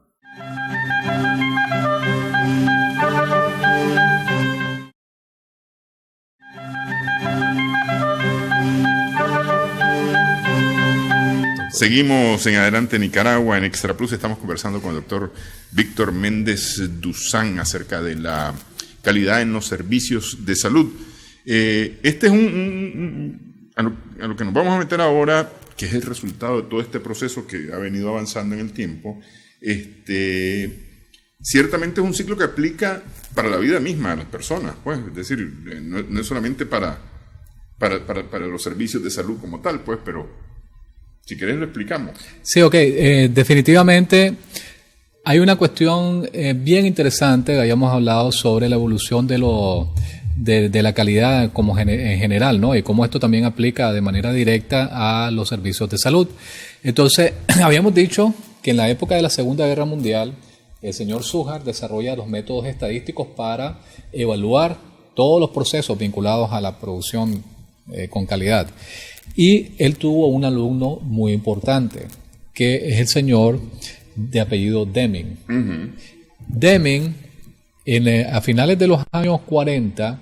Seguimos en Adelante Nicaragua, en Extra Plus. Estamos conversando con el doctor Víctor Méndez Duzán acerca de la calidad en los servicios de salud. Este es a lo que nos vamos a meter ahora, que es el resultado de todo este proceso que ha venido avanzando en el tiempo. Ciertamente es un ciclo que aplica para la vida misma de las personas, pues, es decir, no es solamente para los servicios de salud como tal, pues, pero si querés lo explicamos. Sí, ok. Definitivamente hay una cuestión bien interesante. Habíamos hablado sobre la evolución de la calidad como en general, ¿no? Y cómo esto también aplica de manera directa a los servicios de salud. Entonces, habíamos dicho que en la época de la Segunda Guerra Mundial, el señor Sujar desarrolla los métodos estadísticos para evaluar todos los procesos vinculados a la producción con calidad. Y él tuvo un alumno muy importante, que es el señor de apellido Deming. Uh-huh. Deming, a finales de los años 40,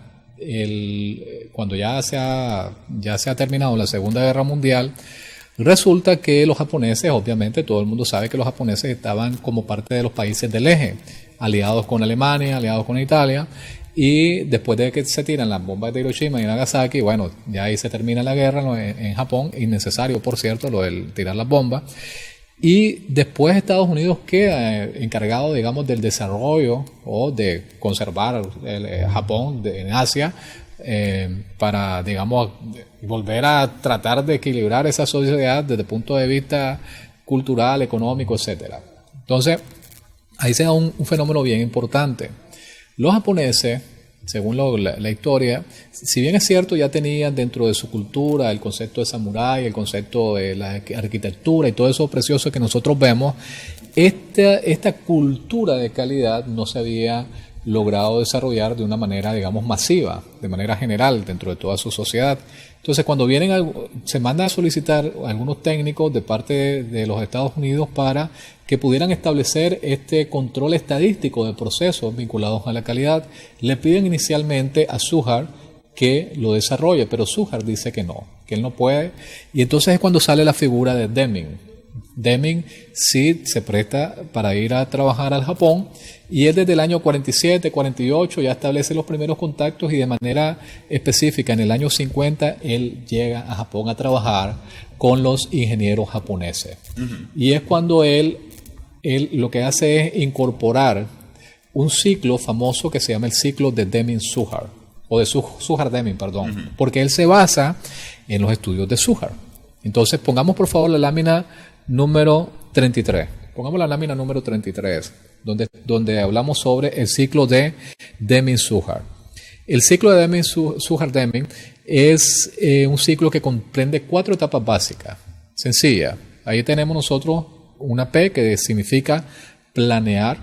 cuando ya se ha terminado la Segunda Guerra Mundial, resulta que los japoneses, obviamente todo el mundo sabe que los japoneses estaban como parte de los países del eje, aliados con Alemania, aliados con Italia. Y después de que se tiran las bombas de Hiroshima y Nagasaki, bueno, ya ahí se termina la guerra en Japón, innecesario por cierto lo del tirar las bombas. Y después Estados Unidos queda encargado, digamos, del desarrollo o de conservar Japón en Asia, para, digamos, volver a tratar de equilibrar esa sociedad desde el punto de vista cultural, económico, etcétera. Entonces, ahí se da un fenómeno bien importante. Los japoneses, según la historia, si bien es cierto, ya tenían dentro de su cultura el concepto de samurái, el concepto de la arquitectura y todo eso precioso que nosotros vemos, esta cultura de calidad no se había logrado desarrollar de una manera, digamos, masiva, de manera general dentro de toda su sociedad. Entonces, cuando se manda a solicitar algunos técnicos de parte de los Estados Unidos para que pudieran establecer este control estadístico de procesos vinculados a la calidad, le piden inicialmente a Suhar que lo desarrolle, pero Suhar dice que él no puede. Y entonces es cuando sale la figura de Deming. Deming sí se presta para ir a trabajar al Japón, y él desde el año 47, 48 ya establece los primeros contactos, y de manera específica en el año 50 él llega a Japón a trabajar con los ingenieros japoneses. Y es cuando él lo que hace es incorporar un ciclo famoso que se llama el ciclo de Deming-Suhar, o de Suhar-Deming, perdón, porque él se basa en los estudios de Suhar. Entonces pongamos por favor la lámina número 33. Pongamos la lámina número 33, donde hablamos sobre el ciclo de Deming-Suhar. El ciclo de Deming-Suhar-Deming es un ciclo que comprende 4 etapas básicas, sencillas. Ahí tenemos nosotros una P que significa planear,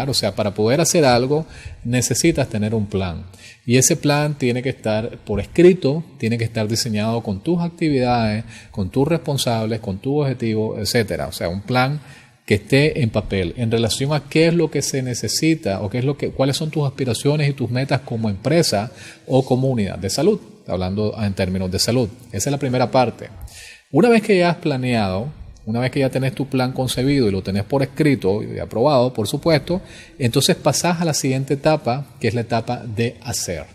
o sea, para poder hacer algo necesitas tener un plan. Y ese plan tiene que estar por escrito, tiene que estar diseñado con tus actividades, con tus responsables, con tus objetivos, etcétera. O sea, un plan que esté en papel en relación a qué es lo que se necesita o cuáles son tus aspiraciones y tus metas como empresa o como unidad de salud, hablando en términos de salud. Esa es la primera parte. Una vez que ya has planeado, una vez que ya tenés tu plan concebido y lo tenés por escrito y aprobado, por supuesto, entonces pasás a la siguiente etapa, que es la etapa de hacer.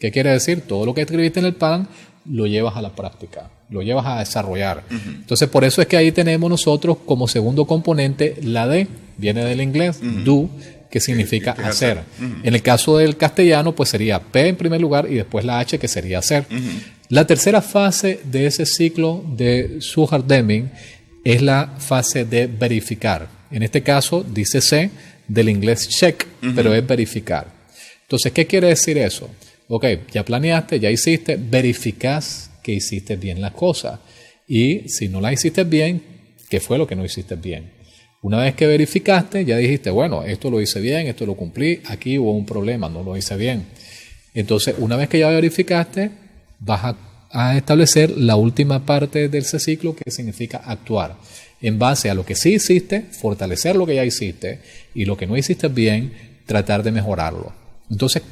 ¿Qué quiere decir? Todo lo que escribiste en el plan lo llevas a la práctica, lo llevas a desarrollar. Entonces, por eso es que ahí tenemos nosotros como segundo componente la D, viene del inglés, do, que significa hacer. En el caso del castellano, pues sería P en primer lugar y después la H, que sería hacer. La tercera fase de ese ciclo de Suhar-Deming es la fase de verificar. En este caso dice C del inglés check, pero es verificar. Entonces, ¿qué quiere decir eso? Ok, ya planeaste, ya hiciste, verificás que hiciste bien las cosas. Y si no las hiciste bien, ¿qué fue lo que no hiciste bien? Una vez que verificaste, ya dijiste, bueno, esto lo hice bien, esto lo cumplí, aquí hubo un problema, no lo hice bien. Entonces, una vez que ya verificaste, vas a establecer la última parte de ese ciclo, que significa actuar. En base a lo que sí hiciste, fortalecer lo que ya hiciste, y lo que no hiciste bien, tratar de mejorarlo. Entonces,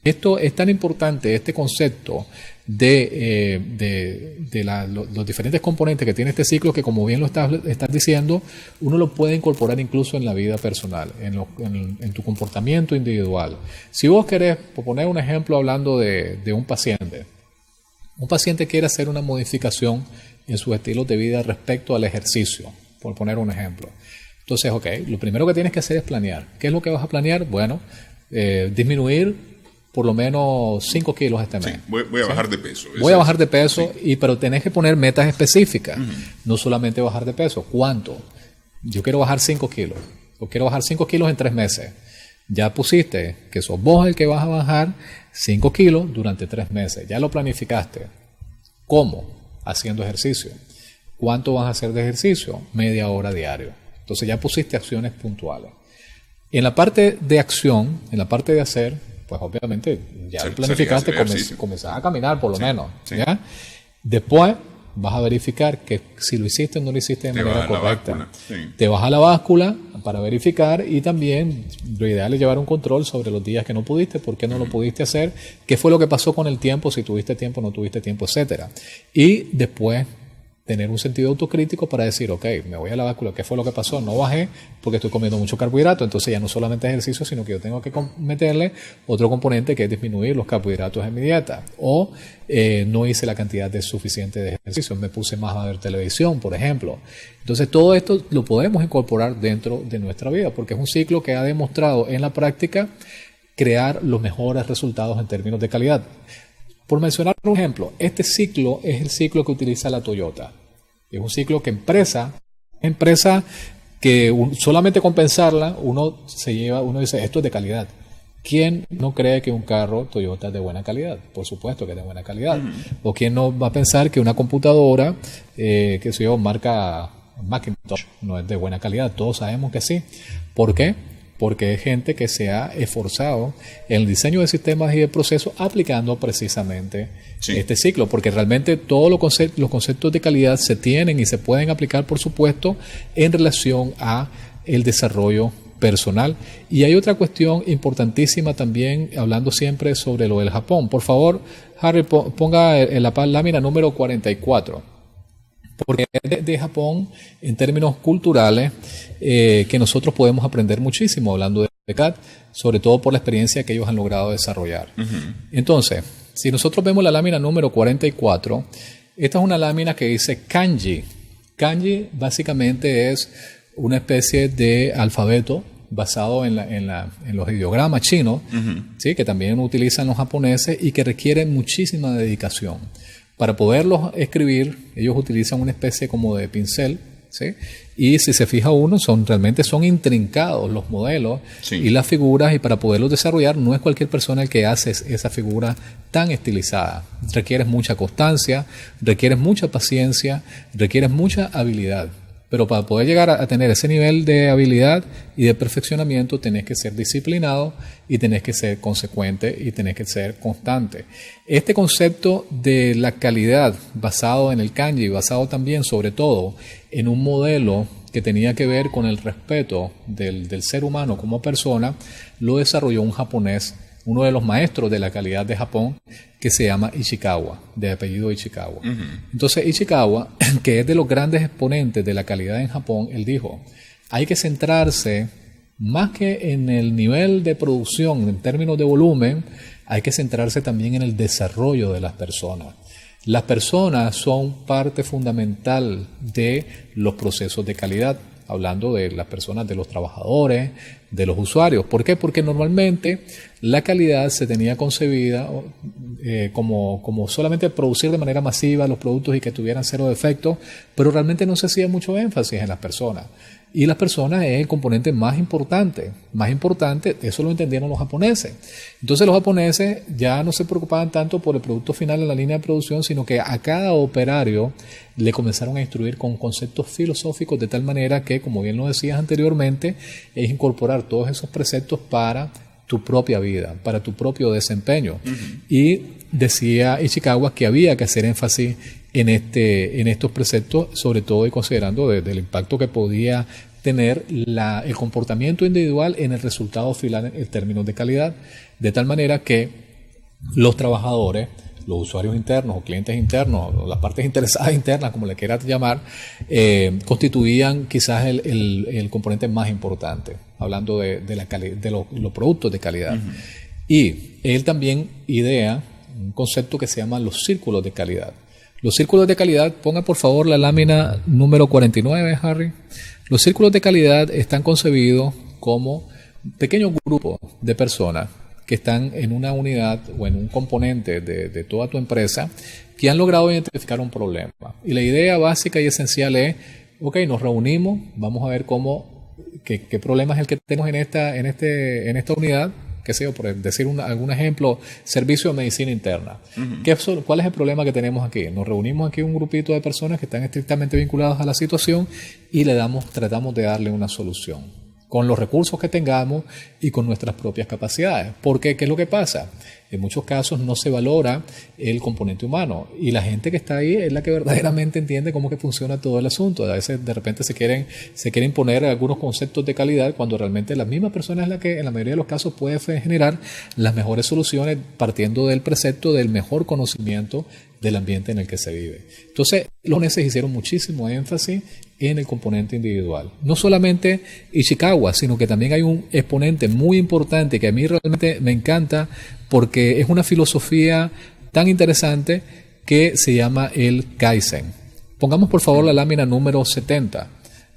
esto es tan importante, este concepto de los diferentes componentes que tiene este ciclo, que como bien lo estás diciendo, uno lo puede incorporar incluso en la vida personal, en tu comportamiento individual. Si vos querés poner un ejemplo hablando de un paciente quiere hacer una modificación en sus estilos de vida respecto al ejercicio, por poner un ejemplo. Entonces, ok, lo primero que tienes que hacer es planear. ¿Qué es lo que vas a planear? Bueno, disminuir por lo menos 5 kilos este mes. Sí, voy a bajar de peso. Voy a bajar de peso, pero tenés que poner metas específicas. No solamente bajar de peso. ¿Cuánto? Yo quiero bajar 5 kilos. Yo quiero bajar 5 kilos en 3 meses. Ya pusiste que sos vos el que vas a bajar 5 kilos durante 3 meses. Ya lo planificaste. ¿Cómo? Haciendo ejercicio. ¿Cuánto vas a hacer de ejercicio? Media hora diario. Entonces ya pusiste acciones puntuales. En la parte de acción, en la parte de hacer, pues obviamente ya lo planificaste, comenzás a caminar por lo menos. Sí. ¿Ya? Después vas a verificar que si lo hiciste o no lo hiciste de manera correcta. Te vas a la báscula para verificar, y también lo ideal es llevar un control sobre los días que no pudiste, por qué no lo pudiste hacer, qué fue lo que pasó con el tiempo, si tuviste tiempo, no tuviste tiempo, etcétera. Y después tener un sentido autocrítico para decir, ok, me voy a la báscula, ¿qué fue lo que pasó? No bajé porque estoy comiendo mucho carbohidrato, entonces ya no solamente ejercicio, sino que yo tengo que meterle otro componente, que es disminuir los carbohidratos en mi dieta, o no hice la cantidad suficiente de ejercicio, me puse más a ver televisión, por ejemplo. Entonces todo esto lo podemos incorporar dentro de nuestra vida, porque es un ciclo que ha demostrado en la práctica crear los mejores resultados en términos de calidad. Por mencionar un ejemplo, este ciclo es el ciclo que utiliza la Toyota. Es un ciclo que empresa que solamente con pensarla uno dice, esto es de calidad. ¿Quién no cree que un carro Toyota es de buena calidad? Por supuesto que es de buena calidad. ¿O quién no va a pensar que una computadora, marca Macintosh, no es de buena calidad? Todos sabemos que sí. ¿Por qué? porque es gente que se ha esforzado en el diseño de sistemas y de procesos aplicando precisamente este ciclo, porque realmente todos los conceptos de calidad se tienen y se pueden aplicar, por supuesto, en relación a el desarrollo personal. Y hay otra cuestión importantísima también, hablando siempre sobre lo del Japón. Por favor, Harry, ponga en la lámina número 44. Porque de Japón, en términos culturales, que nosotros podemos aprender muchísimo hablando de CAD, sobre todo por la experiencia que ellos han logrado desarrollar. Entonces, si nosotros vemos la lámina número 44, esta es una lámina que dice kanji. Kanji básicamente es una especie de alfabeto basado en los ideogramas chinos, ¿sí? Que también utilizan los japoneses y que requieren muchísima dedicación. Para poderlos escribir, ellos utilizan una especie como de pincel, ¿sí? Y si se fija uno, realmente son intrincados los modelos y las figuras, y para poderlos desarrollar no es cualquier persona el que hace esa figura tan estilizada. Requieres mucha constancia, requieres mucha paciencia, requieres mucha habilidad. Pero para poder llegar a tener ese nivel de habilidad y de perfeccionamiento, tenés que ser disciplinado y tenés que ser consecuente y tenés que ser constante. Este concepto de la calidad basado en el kanji, basado también sobre todo en un modelo que tenía que ver con el respeto del ser humano como persona, lo desarrolló un japonés, uno de los maestros de la calidad de Japón, que se llama Ishikawa, de apellido Ishikawa. Entonces Ishikawa, que es de los grandes exponentes de la calidad en Japón, él dijo, hay que centrarse más que en el nivel de producción en términos de volumen, hay que centrarse también en el desarrollo de las personas. Las personas son parte fundamental de los procesos de calidad, hablando de las personas, de los trabajadores, de los usuarios. ¿Por qué? Porque normalmente la calidad se tenía concebida como solamente producir de manera masiva los productos y que tuvieran cero defectos, pero realmente no se hacía mucho énfasis en las personas. Y las personas es el componente más importante. Eso lo entendieron los japoneses. Entonces los japoneses ya no se preocupaban tanto por el producto final en la línea de producción, sino que a cada operario le comenzaron a instruir con conceptos filosóficos de tal manera que, como bien lo decías anteriormente, es incorporar todos esos preceptos para tu propia vida, para tu propio desempeño. Y decía Ishikawa que había que hacer énfasis en estos preceptos, sobre todo y considerando del impacto que podía tener el comportamiento individual en el resultado final en términos de calidad, de tal manera que los trabajadores, los usuarios internos o clientes internos, o las partes interesadas internas, como le quieras llamar, constituían quizás el componente más importante, hablando de los productos de calidad. Y él también idea un concepto que se llama los círculos de calidad. Los círculos de calidad, ponga por favor la lámina número 49, Harry. Los círculos de calidad están concebidos como pequeños grupos de personas que están en una unidad o en un componente de toda tu empresa que han logrado identificar un problema. Y la idea básica y esencial es, ok, nos reunimos, vamos a ver qué problema es el que tenemos en esta unidad. Qué sé yo, por decir algún ejemplo, servicio de medicina interna. ¿Cuál es el problema que tenemos aquí? Nos reunimos aquí un grupito de personas que están estrictamente vinculadas a la situación y tratamos de darle una solución con los recursos que tengamos y con nuestras propias capacidades. Porque, ¿qué es lo que pasa? En muchos casos no se valora el componente humano y la gente que está ahí es la que verdaderamente entiende cómo que funciona todo el asunto. A veces de repente se quieren imponer algunos conceptos de calidad cuando realmente la misma persona es la que en la mayoría de los casos puede generar las mejores soluciones partiendo del precepto del mejor conocimiento del ambiente en el que se vive. Entonces, los japoneses hicieron muchísimo énfasis en el componente individual. No solamente Ishikawa, sino que también hay un exponente muy importante que a mí realmente me encanta porque es una filosofía tan interesante que se llama el Kaizen. Pongamos por favor la lámina número 70.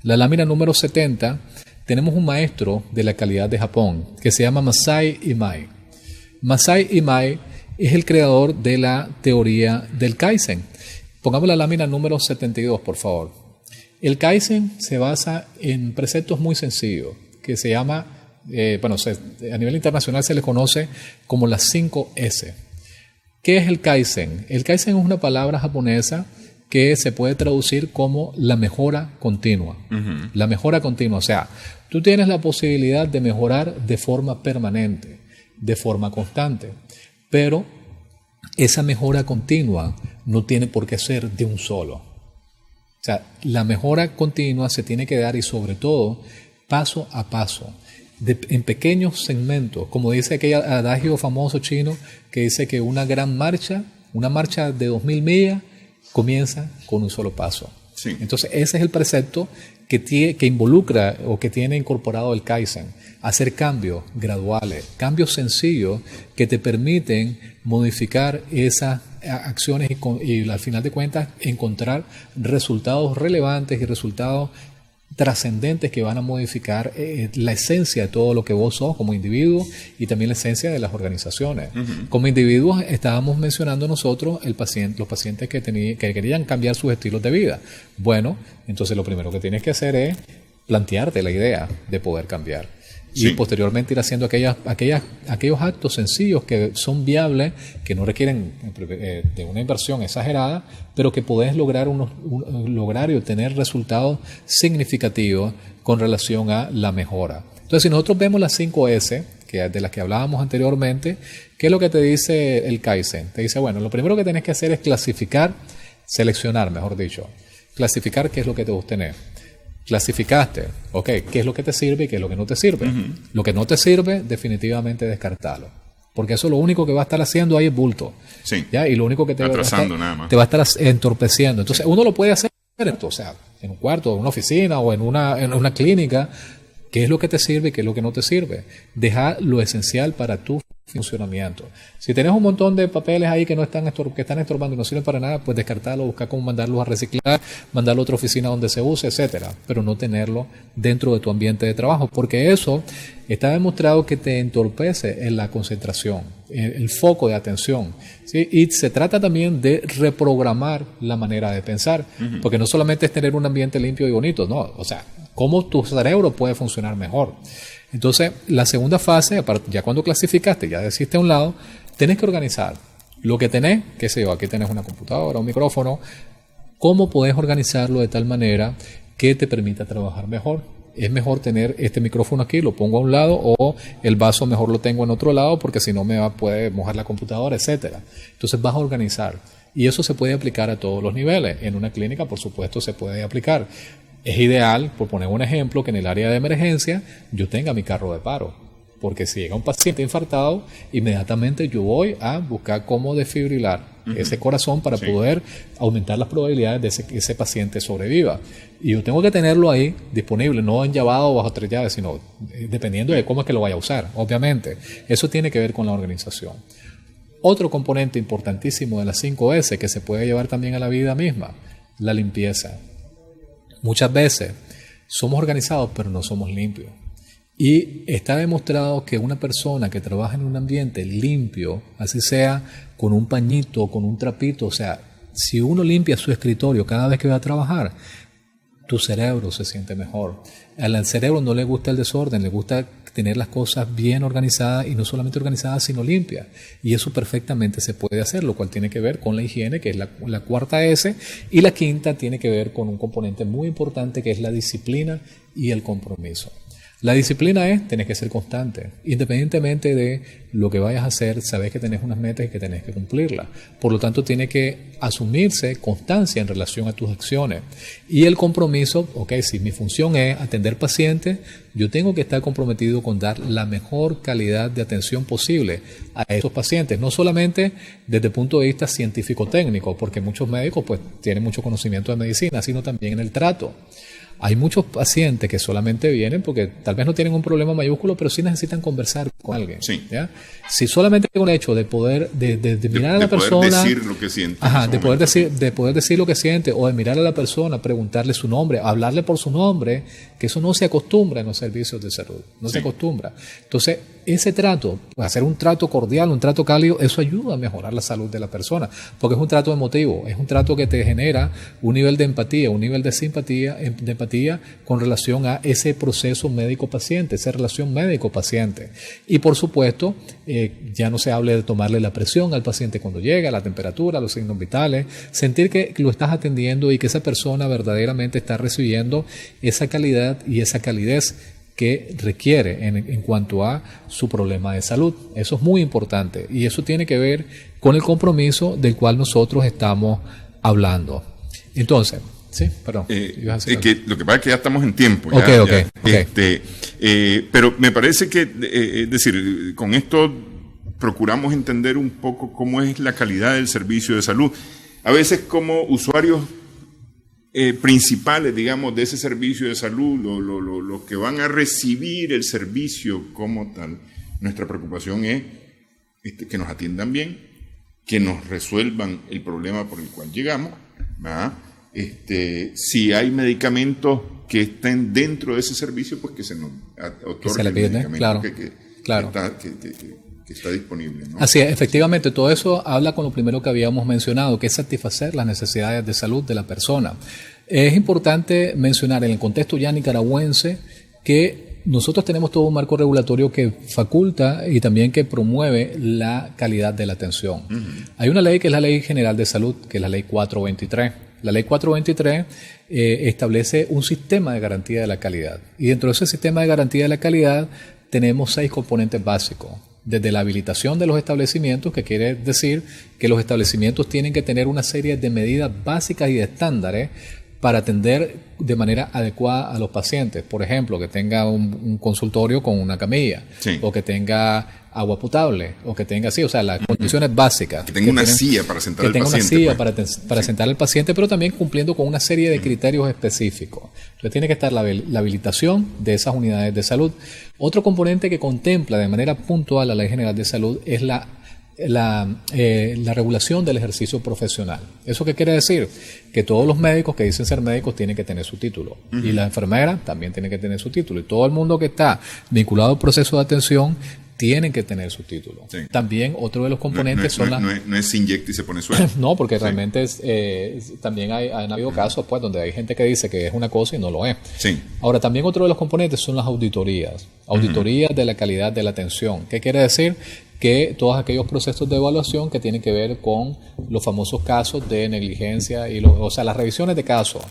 La lámina número 70 tenemos un maestro de la calidad de Japón que se llama Masai Imai. Masai Imai es el creador de la teoría del Kaizen. Pongamos la lámina número 72, por favor. El Kaizen se basa en preceptos muy sencillos, que se llama, a nivel internacional se le conoce como las 5 S. ¿Qué es el Kaizen? El Kaizen es una palabra japonesa que se puede traducir como la mejora continua. La mejora continua, o sea, tú tienes la posibilidad de mejorar de forma permanente, de forma constante, pero esa mejora continua no tiene por qué ser de un solo. O sea, la mejora continua se tiene que dar, y sobre todo paso a paso, en pequeños segmentos, como dice aquel adagio famoso chino que dice que una marcha de 2000 millas comienza con un solo paso. Sí. Entonces ese es el precepto que involucra o que tiene incorporado el Kaizen: hacer cambios graduales, cambios sencillos que te permiten modificar esas acciones y al final de cuentas encontrar resultados relevantes y resultados trascendentes que van a modificar la esencia de todo lo que vos sos como individuo y también la esencia de las organizaciones. Como individuos estábamos mencionando nosotros los pacientes que querían cambiar sus estilos de vida. Bueno, entonces lo primero que tienes que hacer es plantearte la idea de poder cambiar. Y posteriormente ir haciendo aquellos actos sencillos que son viables, que no requieren de una inversión exagerada, pero que podés lograr lograr y obtener resultados significativos con relación a la mejora. Entonces, si nosotros vemos las 5S, de las que hablábamos anteriormente, ¿qué es lo que te dice el Kaizen? Te dice, bueno, lo primero que tenés que hacer es seleccionar, mejor dicho. Clasificar qué es lo que te gusta tener. Clasificaste, ok, qué es lo que te sirve y qué es lo que no te sirve. Lo que no te sirve, definitivamente descartalo. Porque eso lo único que va a estar haciendo ahí es bulto. Sí. ¿Ya? Y lo único que te va a estar entorpeciendo. Entonces, uno lo puede hacer, o sea, en un cuarto, en una oficina o en una clínica. ¿Qué es lo que te sirve y qué es lo que no te sirve? Deja lo esencial para tu funcionamiento. Si tenés un montón de papeles ahí que están estorbando y no sirven para nada, pues descartarlo, buscar cómo mandarlos a reciclar, mandarlo a otra oficina donde se use, etcétera. Pero no tenerlo dentro de tu ambiente de trabajo, porque eso está demostrado que te entorpece en la concentración, el foco de atención, ¿sí? Y se trata también de reprogramar la manera de pensar, porque no solamente es tener un ambiente limpio y bonito, no, o sea, cómo tu cerebro puede funcionar mejor. Entonces, la segunda fase, ya cuando clasificaste, ya decidiste a un lado, tenés que organizar lo que tenés, qué sé yo, aquí tenés una computadora, un micrófono, cómo podés organizarlo de tal manera que te permita trabajar mejor. Es mejor tener este micrófono aquí, lo pongo a un lado, o el vaso mejor lo tengo en otro lado porque si no puede mojar la computadora, etcétera. Entonces vas a organizar. Y eso se puede aplicar a todos los niveles. En una clínica, por supuesto, se puede aplicar. Es ideal, por poner un ejemplo, que en el área de emergencia yo tenga mi carro de paro. Porque si llega un paciente infartado, inmediatamente yo voy a buscar cómo desfibrilar ese corazón para poder aumentar las probabilidades de que ese paciente sobreviva. Y yo tengo que tenerlo ahí disponible, no en llave o bajo 3 llaves, sino dependiendo de cómo es que lo vaya a usar, obviamente. Eso tiene que ver con la organización. Otro componente importantísimo de las 5S que se puede llevar también a la vida misma, la limpieza. Muchas veces somos organizados, pero no somos limpios. Y está demostrado que una persona que trabaja en un ambiente limpio, así sea con un pañito, con un trapito, o sea, si uno limpia su escritorio cada vez que va a trabajar, tu cerebro se siente mejor. Al cerebro no le gusta el desorden, le gusta tener las cosas bien organizadas, y no solamente organizadas, sino limpias. Y eso perfectamente se puede hacer, lo cual tiene que ver con la higiene, que es la cuarta S, y la quinta tiene que ver con un componente muy importante, que es la disciplina y el compromiso. La disciplina tenés que ser constante. Independientemente de lo que vayas a hacer, sabés que tenés unas metas y que tenés que cumplirlas. Por lo tanto, tiene que asumirse constancia en relación a tus acciones. Y el compromiso, si mi función es atender pacientes, yo tengo que estar comprometido con dar la mejor calidad de atención posible a esos pacientes. No solamente desde el punto de vista científico-técnico, porque muchos médicos pues tienen mucho conocimiento de medicina, sino también en el trato. Hay muchos pacientes que solamente vienen porque tal vez no tienen un problema mayúsculo, pero sí necesitan conversar con alguien. Sí. ¿Ya? Si solamente con el hecho de poder mirar a la persona, de poder decir lo que siente, de poder decir lo que siente, o de mirar a la persona, preguntarle su nombre, hablarle por su nombre, que eso no se acostumbra en los servicios de salud, no se acostumbra. Entonces, ese trato, hacer un trato cordial, un trato cálido, eso ayuda a mejorar la salud de la persona, porque es un trato emotivo, es un trato que te genera un nivel de empatía, un nivel de simpatía, de empatía con relación a ese proceso médico-paciente, esa relación médico-paciente. Y por supuesto, ya no se hable de tomarle la presión al paciente cuando llega, la temperatura, los signos vitales, sentir que lo estás atendiendo y que esa persona verdaderamente está recibiendo esa calidad y esa calidez que requiere en cuanto a su problema de salud. Eso es muy importante y eso tiene que ver con el compromiso del cual nosotros estamos hablando. Entonces, sí, perdón. Que lo que pasa es que ya estamos en tiempo. Okay. Pero me parece que, es decir, con esto procuramos entender un poco cómo es la calidad del servicio de salud. A veces como usuarios principales, digamos, de ese servicio de salud, los que van a recibir el servicio como tal, nuestra preocupación es que nos atiendan bien, que nos resuelvan el problema por el cual llegamos, ¿verdad? Si hay medicamentos que estén dentro de ese servicio, pues que se nos otorgue el medicamento que está disponible, ¿no? Así es, efectivamente, todo eso habla con lo primero que habíamos mencionado, que es satisfacer las necesidades de salud de la persona. Es importante mencionar en el contexto ya nicaragüense que nosotros tenemos todo un marco regulatorio que faculta y también que promueve la calidad de la atención. Hay una ley que es la Ley General de Salud, que es la Ley 423. La Ley 423 establece un sistema de garantía de la calidad. Y dentro de ese sistema de garantía de la calidad tenemos 6 componentes básicos. Desde la habilitación de los establecimientos, que quiere decir que los establecimientos tienen que tener una serie de medidas básicas y de estándares para atender de manera adecuada a los pacientes. Por ejemplo, que tenga un consultorio con una camilla, o que tenga agua potable, o que tenga las condiciones básicas. Que tenga una silla para sentar al paciente. Que tenga una silla para sentar al paciente, pero también cumpliendo con una serie de criterios específicos. Entonces tiene que estar la habilitación de esas unidades de salud. Otro componente que contempla de manera puntual la Ley General de Salud es la regulación del ejercicio profesional. ¿Eso qué quiere decir? Que todos los médicos que dicen ser médicos tienen que tener su título. Y las enfermeras también tienen que tener su título. Y todo el mundo que está vinculado al proceso de atención tienen que tener su título. También otro de los componentes no es se inyecta y se pone suelto. No, porque realmente también han habido casos donde hay gente que dice que es una cosa y no lo es. Ahora, también otro de los componentes son las auditorías. Auditorías de la calidad de la atención. ¿Qué quiere decir? Que todos aquellos procesos de evaluación que tienen que ver con los famosos casos de negligencia, las revisiones de casos,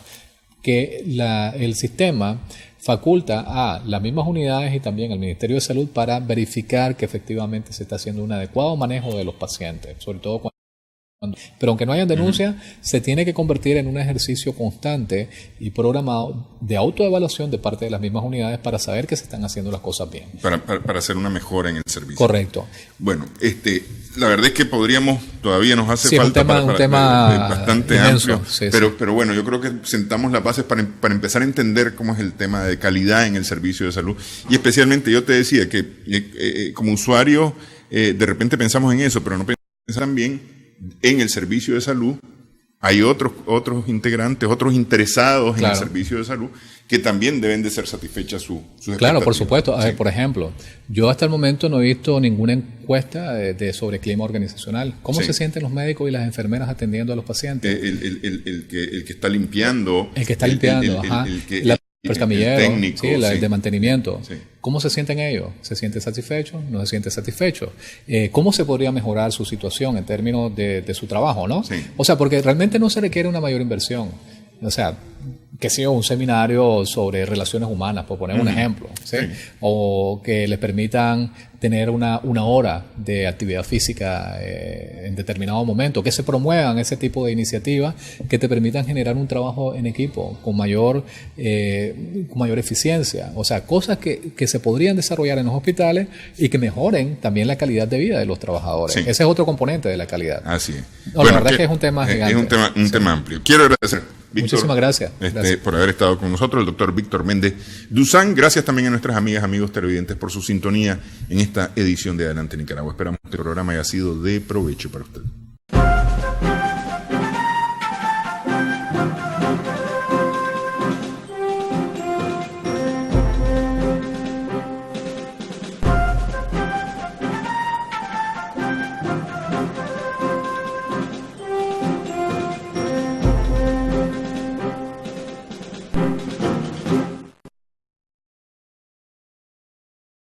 que el sistema faculta a las mismas unidades y también al Ministerio de Salud para verificar que efectivamente se está haciendo un adecuado manejo de los pacientes, sobre todo cuando... Pero aunque no haya denuncia, se tiene que convertir en un ejercicio constante y programado de autoevaluación de parte de las mismas unidades para saber que se están haciendo las cosas bien. Para hacer una mejora en el servicio. Correcto. Bueno, la verdad es que todavía nos hace falta un tema bastante inmenso, amplio, pero bueno, yo creo que sentamos las bases para empezar a entender cómo es el tema de calidad en el servicio de salud. Y especialmente yo te decía que como usuario de repente pensamos en eso, pero no pensamos también en el servicio de salud. Hay otros integrantes, otros interesados en el servicio de salud que también deben de ser satisfechas sus expectativas. Claro, por supuesto. A ver, por ejemplo, yo hasta el momento no he visto ninguna encuesta sobre clima organizacional. ¿Cómo se sienten los médicos y las enfermeras atendiendo a los pacientes? El que está limpiando. El que está limpiando, el camillero, técnico, el de mantenimiento. ¿Cómo se sienten ellos? ¿Se sienten satisfechos? ¿No se sienten satisfechos? ¿Cómo se podría mejorar su situación en términos de su trabajo, ¿no? O sea, porque realmente no se requiere una mayor inversión. O sea, que sea un seminario sobre relaciones humanas, por poner un ejemplo, o que les permitan tener una hora de actividad física en determinado momento, que se promuevan ese tipo de iniciativas que te permitan generar un trabajo en equipo con mayor eficiencia. O sea, cosas que se podrían desarrollar en los hospitales y que mejoren también la calidad de vida de los trabajadores. Ese es otro componente de la calidad. Así es. La verdad es que es un tema gigante. Es un tema amplio. Quiero agradecer, Víctor, muchísimas gracias. Por haber estado con nosotros, el doctor Víctor Méndez Duzán. Gracias también a nuestras amigas, amigos televidentes por su sintonía en esta edición de Adelante Nicaragua. Esperamos que el programa haya sido de provecho para usted.